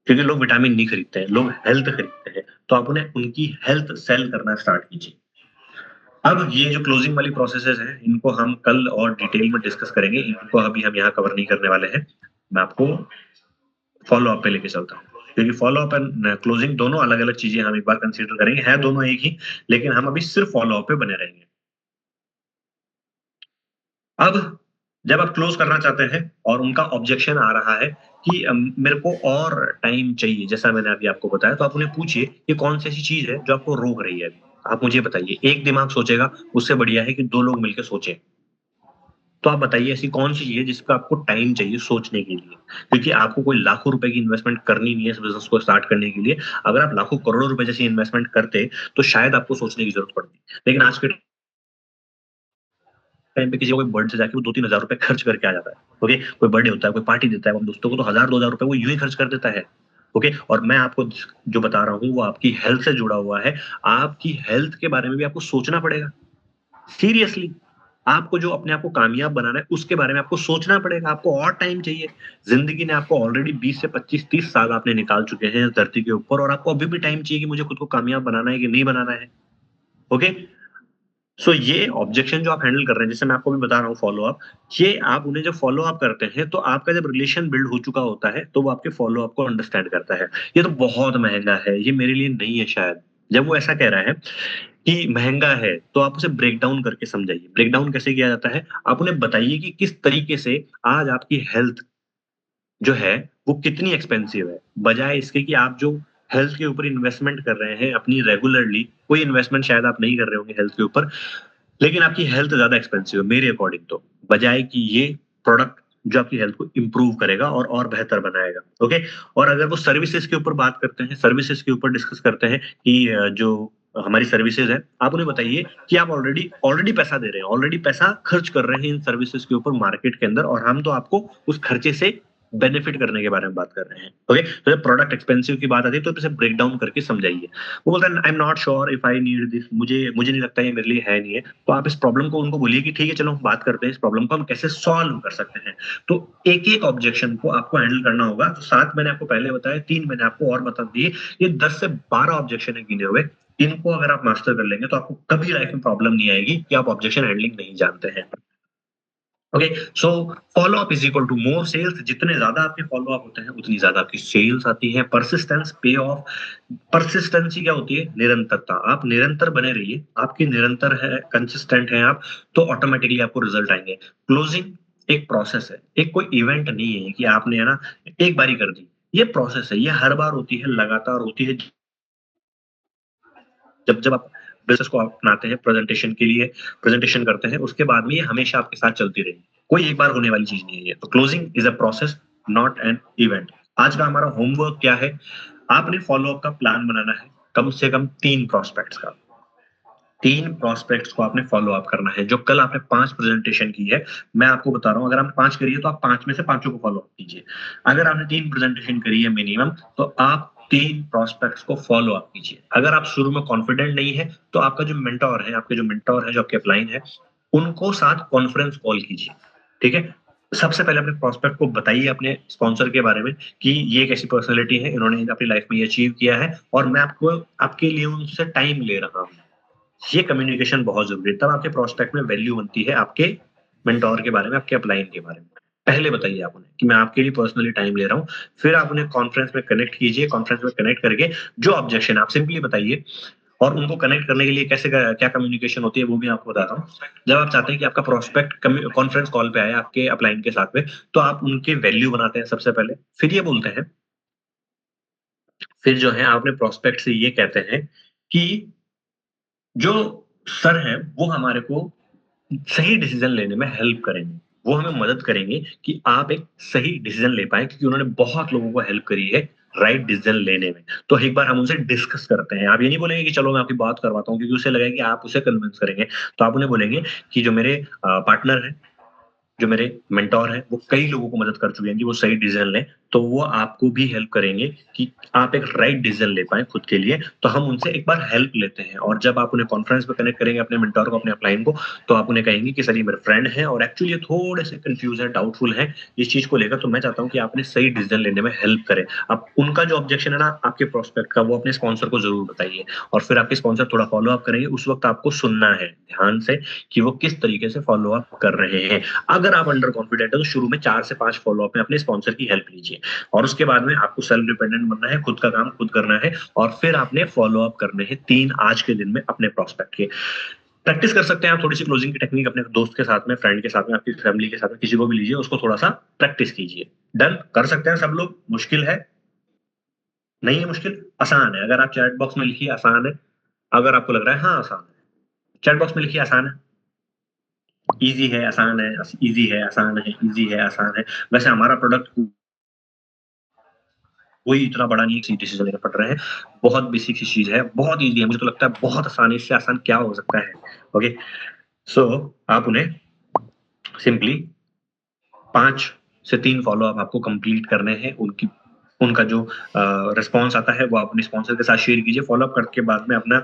क्योंकि लोग विटामिन नहीं खरीदते हैं, लोग हेल्थ खरीदते हैं। तो आप उन्हें उनकी हेल्थ सेल करना स्टार्ट कीजिए। अब ये जो क्लोजिंग वाली प्रोसेसेस हैं, इनको हम कल और डिटेल में डिस्कस करेंगे। इनको अभी हम यहाँ कवर नहीं करने वाले हैं। मैं आपको फॉलो अप पे लेके चलता हूँ। क्योंकि फॉलो अप एंड क्लोजिंग दोनों अलग अलग चीजें हम एक बार कंसीडर करेंगे, है दोनों एक ही, लेकिन हम अभी सिर्फ फॉलो अप पे बने रहेंगे। अब जब आप क्लोज करना चाहते हैं और उनका ऑब्जेक्शन आ रहा है कि मेरे को और टाइम चाहिए, जैसा मैंने अभी आपको बताया, तो आप उन्हें पूछिए कि कौन सी ऐसी चीज है जो आपको रोक रही है अभी। आप मुझे बताइए, एक दिमाग सोचेगा उससे बढ़िया है कि दो लोग मिलकर सोचें। तो आप बताइए ऐसी कौन सी चीज है जिसका आपको टाइम चाहिए सोचने के लिए, क्योंकि आपको कोई लाखों रुपए की इन्वेस्टमेंट करनी नहीं है इस बिजनेस को स्टार्ट करने के लिए। अगर आप लाखों करोड़ों रुपए जैसी इन्वेस्टमेंट करते तो शायद आपको सोचने की जरूरत पड़ती, लेकिन आज के टाइम पे किसी को कोई बर्थडे से जाके वो 2-3 हज़ार रुपए खर्च करके आ जाता है। ओके, कोई बर्थडे होता है, कोई पार्टी देता है अपने दोस्तों को, तो 1000-2000 रुपए वो यूं ही खर्च कर देता है। ओके, और मैं आपको जो बता रहा हूँ वो आपकी हेल्थ से जुड़ा हुआ है। आपकी हेल्थ के बारे में भी आपको सोचना पड़ेगा। सीरियसली, आपको जो अपने आप को कामयाब बनाना है उसके बारे में आपको सोचना पड़ेगा। आपको और टाइम चाहिए। जिंदगी ने आपको ऑलरेडी 20 से 25-30 साल आपने निकाल चुके हैं इस धरती के ऊपर, और आपको अभी भी टाइम चाहिए कि मुझे खुद को कामयाब बनाना है कि नहीं बनाना है। ओके, सो ये ऑब्जेक्शन जो आप हैंडल कर रहे हैं, जैसे मैं आपको भी बता रहा हूँ फॉलो अप, ये आप उन्हें जब फॉलो अप करते हैं तो आपका जब रिलेशन बिल्ड हो चुका होता है तो वो आपके फॉलो अप को अंडरस्टैंड करता है। ये तो बहुत महंगा है, ये मेरे लिए नहीं है शायद। जब वो ऐसा कह रहा है कि महंगा है तो आप उसे ब्रेक डाउन करके समझाइए। ब्रेक डाउन कैसे किया जाता है? आप उन्हें बताइए कि किस तरीके से आज आपकी हेल्थ जो है वो कितनी एक्सपेंसिव है। बजाय इसके कि आप जो हेल्थ के ऊपर इन्वेस्टमेंट कर रहे हैं अपनी रेगुलरली, कोई इन्वेस्टमेंट शायद आप नहीं कर रहे होंगे हेल्थ के ऊपर, लेकिन आपकी हेल्थ ज्यादा एक्सपेंसिव है मेरे अकॉर्डिंग तो, बजाय कि ये प्रोडक्ट जो आपकी हेल्थ को इंप्रूव करेगा और बेहतर बनाएगा। ओके, और अगर वो सर्विसेज के ऊपर बात करते हैं, सर्विसेज के ऊपर डिस्कस करते हैं कि जो हमारी सर्विसेज है, आप उन्हें बताइए कि आप ऑलरेडी ऑलरेडी पैसा दे रहे हैं, ऑलरेडी पैसा खर्च कर रहे हैं इन सर्विसेज के ऊपर मार्केट के अंदर, और हम तो आपको उस खर्चे से बेनिफिट करने के बारे में बात कर रहे हैं। ओके, तो जब प्रोडक्ट एक्सपेंसिव की बात आती है तो इसे ब्रेक डाउन करके समझाइए। वो बोलता है I am not sure if I need this, मुझे मुझे नहीं लगता ये मेरे लिए है नहीं है। तो आप इस प्रॉब्लम को उनको बोलिए कि ठीक है चलो हम बात करते हैं इस प्रॉब्लम को हम कैसे सॉल्व कर सकते हैं। तो एक एक ऑब्जेक्शन को आपको हैंडल करना होगा। तो 7 मैंने आपको पहले बताया, 3 मैंने आपको और बता दिए, ये 10 से 12 ऑब्जेक्शन है गिने हुए। इनको अगर आप मास्टर कर लेंगे तो आपको कभी लाइफ में प्रॉब्लम नहीं आएगी कि आप ऑब्जेक्शन हैंडलिंग नहीं जानते हैं। Okay, so follow up is equal to more sales. जितने ज्यादा आपके फॉलो अप होते हैं उतनी ज्यादा आपकी सेल्स आती है। परसिस्टेंस पे ऑफ, परसिस्टेंसी क्या होती है? निरंतरता। आप निरंतर बने रहिए, आपकी निरंतर है, कंसिस्टेंट है आप, तो ऑटोमेटिकली आपको रिजल्ट आएंगे। क्लोजिंग एक प्रोसेस है, एक कोई इवेंट नहीं है कि आपने है ना एक बारी कर दी। ये प्रोसेस है, ये हर बार होती है, लगातार होती है। जब जब आप बिजनेस को अपनाते हैं प्रेजेंटेशन के लिए, प्रेजेंटेशन करते हैं, उसके बाद में ये हमेशा आपके साथ चलती रहेगी। कोई एक बार होने वाली चीज नहीं है ये। तो closing is a process, not an event. आज का हमारा होमवर्क क्या है? आपने फॉलो अप का प्लान बनाना है, कम से कम 3 प्रोस्पेक्ट्स का। 3 प्रोस्पेक्ट्स को आपने फॉलो अप करना है। जो कल आपने 5 प्रेजेंटेशन की है, मैं आपको बता रहा हूँ, अगर आपने 5 करी है तो आप 5 में से पांचों को फॉलो अप कीजिए। अगर आपने 3 प्रेजेंटेशन करी है मिनिमम, तो आप 3 प्रोस्पेक्ट्स को फॉलो अप कीजिए। अगर आप शुरू में कॉन्फिडेंट नहीं है तो आपका जो मेंटोर है, आपके जो मेंटोर है, जो आपके अपलाइन है, उनको साथ कॉन्फ्रेंस कॉल कीजिए। ठीक है, सबसे पहले अपने प्रोस्पेक्ट को बताइए अपने स्पॉन्सर के बारे में कि ये एक ऐसी पर्सनैलिटी है, इन्होंने अपनी लाइफ में ये अचीव किया है और मैं आपको आपके लिए उनसे टाइम ले रहा हूँ। ये कम्युनिकेशन बहुत जरूरी है। तब आपके प्रोस्पेक्ट में वैल्यू बनती है आपके मेंटोर के बारे में, आपके अपलाइन के बारे में। पहले बताइए आप उन्हें कि मैं आपके लिए पर्सनली टाइम ले रहा हूँ। फिर आप उन्हें कॉन्फ्रेंस में कनेक्ट कीजिए। कॉन्फ्रेंस में कनेक्ट करके जो ऑब्जेक्शन आप सिंपली बताइए, और उनको कनेक्ट करने के लिए कैसे क्या कम्युनिकेशन होती है वो भी आपको बताता हूँ। जब आप चाहते हैं कि आपका प्रोस्पेक्ट कॉन्फ्रेंस कॉल पे आए आपके अपलाइन के साथ में, तो आप उनके वैल्यू बनाते हैं सबसे पहले। फिर ये बोलते हैं, फिर जो है आप अपने प्रोस्पेक्ट से ये कहते हैं कि जो सर हैं वो हमारे को सही डिसीजन लेने में हेल्प करेंगे। वो हमें मदद करेंगे कि आप एक सही डिसीजन ले पाएँ, क्योंकि उन्होंने बहुत लोगों को हेल्प करी है राइट डिसीजन लेने में। तो एक बार हम उनसे डिस्कस करते हैं। आप ये नहीं बोलेंगे कि चलो मैं आपकी बात करवाता हूँ, क्योंकि उसे लगेगा कि आप उसे कन्विंस करेंगे। तो आप उन्हें बोलेंगे कि जो मेरे पार्टनर हैं, जो मेरे मेंटोर हैं, वो कई लोगों को मदद कर चुके हैं कि वो सही डिसीजन लें, तो वो आपको भी हेल्प करेंगे कि आप एक राइट डिसीजन ले पाएँ खुद के लिए। तो हम उनसे एक बार हेल्प लेते हैं, और जब आप उन्हें कॉन्फ्रेंस में कनेक्ट करेंगे अपने मेंटोर को, अपने अपलाइन को, तो आप उन्हें कहेंगे कि सर ये मेरे फ्रेंड हैं और एक्चुअली ये थोड़े से कंफ्यूज हैं, डाउटफुल हैं इस चीज़ को लेकर, तो मैं चाहता हूँ कि आप उन्हें सही डिसीजन लेने में हेल्प करें। अब उनका जो ऑब्जेक्शन है ना आपके प्रोस्पेक्ट का, वो अपने स्पॉन्सर को ज़रूर बताइए, और फिर आपके स्पॉन्सर थोड़ा फॉलो अप करेंगे। उस वक़्त आपको सुनना है ध्यान से कि वो किस तरीके से फॉलो अप कर रहे हैं। अगर आप अंडर कॉन्फिडेंट है तो शुरू में 4 से 5 फॉलो अप में अपने स्पॉन्सर की हेल्प लीजिए। और उसके बाद में आपको सेल्फ डिपेंडेंट बनना है, खुद का काम खुद करना है और फिर आपने फॉलो अप करने हैं 3 आज के दिन में अपने प्रॉस्पेक्ट के। प्रैक्टिस कर सकते हैं आप थोड़ी-सी क्लोजिंग की टेक्निक अपने दोस्त के साथ में, फ्रेंड के साथ में, आपकी फैमिली के साथ में, किसी को भी लीजिए, उसको थोड़ा-सा प्रैक्टिस कीजिए। डन? कर सकते हैं सब लोग? मुश्किल है? नहीं है मुश्किल? आसान है। अगर आप चैट बॉक्स में लिखिए आसान है, अगर आपको लग रहा है हाँ, आसान है। चैट बॉक्स में लिखिए आसान है। ईज़ी है, आसान है, ईज़ी है, आसान है, ईज़ी है, आसान है। वैसे हमारा प्रोडक्ट कोई इतना बड़ा नहीं है, डिसीजन लेना पड़ रहा है। बहुत बेसिक सी चीज़ है, बहुत ईज़ी है, मुझे तो लगता है बहुत आसान है, इससे आसान क्या हो सकता है? ओके, सो आप उन्हें सिंपली 5 से 3 फ़ॉलो-अप आपको कंप्लीट करने हैं। उनका जो रिस्पॉन्स आता है वो आप अपने स्पॉन्सर के साथ शेयर कीजिए। फ़ॉलो-अप करके बाद में अपना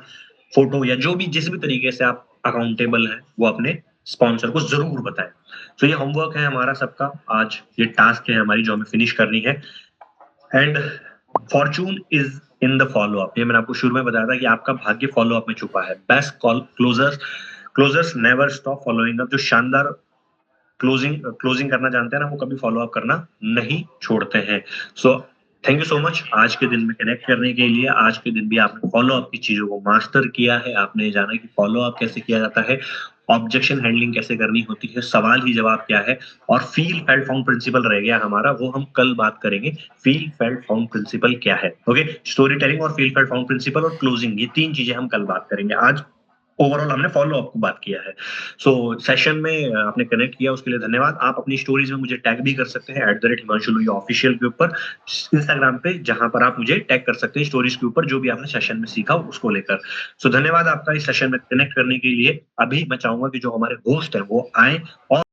फ़ोटो या जो भी जिस भी तरीके से आप अकाउंटेबल हैं, वो अपने स्पॉन्सर को ज़रूर बताएँ। तो ये होमवर्क है हमारा सबका, आज ये टास्क है हमारी जो हमें फिनिश करनी है। And fortune is in the follow-up. ये मैंने आपको शुरू में बताया था कि आपका भाग्य फ़ॉलो-अप में छुपा है। Best call closers never stop following up. जो शानदार क्लोजिंग करना जानते हैं ना, वो कभी फॉलो अप करना नहीं छोड़ते हैं। So thank you so much आज के दिन में कनेक्ट करने के लिए। आज के दिन भी आपने फॉलो अप की चीज़ों को मास्टर किया है। आपने जाना कि फॉलो अप कैसे किया जाता है, ऑब्जेक्शन हैंडलिंग कैसे करनी होती है, सवाल ही जवाब क्या है और फ़ील फेल्ट फाउंड प्रिंसिपल रह गया हमारा, वो हम कल बात करेंगे। फ़ील फेल्ट फाउंड प्रिंसिपल क्या है? ओके, स्टोरी टेलिंग और फ़ील फेल्ट फाउंड प्रिंसिपल और क्लोजिंग, ये 3 चीज़ें हम कल बात करेंगे। आज ओवरऑल हमने फॉलो अप को बात किया है। सो सेशन में आपने कनेक्ट किया उसके लिए धन्यवाद। आप अपनी स्टोरीज़ में मुझे टैग भी कर सकते हैं @हिमांशु लोहिया ऑफिशियल के ऊपर, इंस्टाग्राम पे, जहाँ पर आप मुझे टैग कर सकते हैं स्टोरीज़ के ऊपर जो भी आपने सेशन में सीखा उसको लेकर। सो धन्यवाद आपका इस सेशन में कनेक्ट करने के लिए। अभी मैं चाहूँगा कि जो हमारे होस्ट हैं वो आएँ और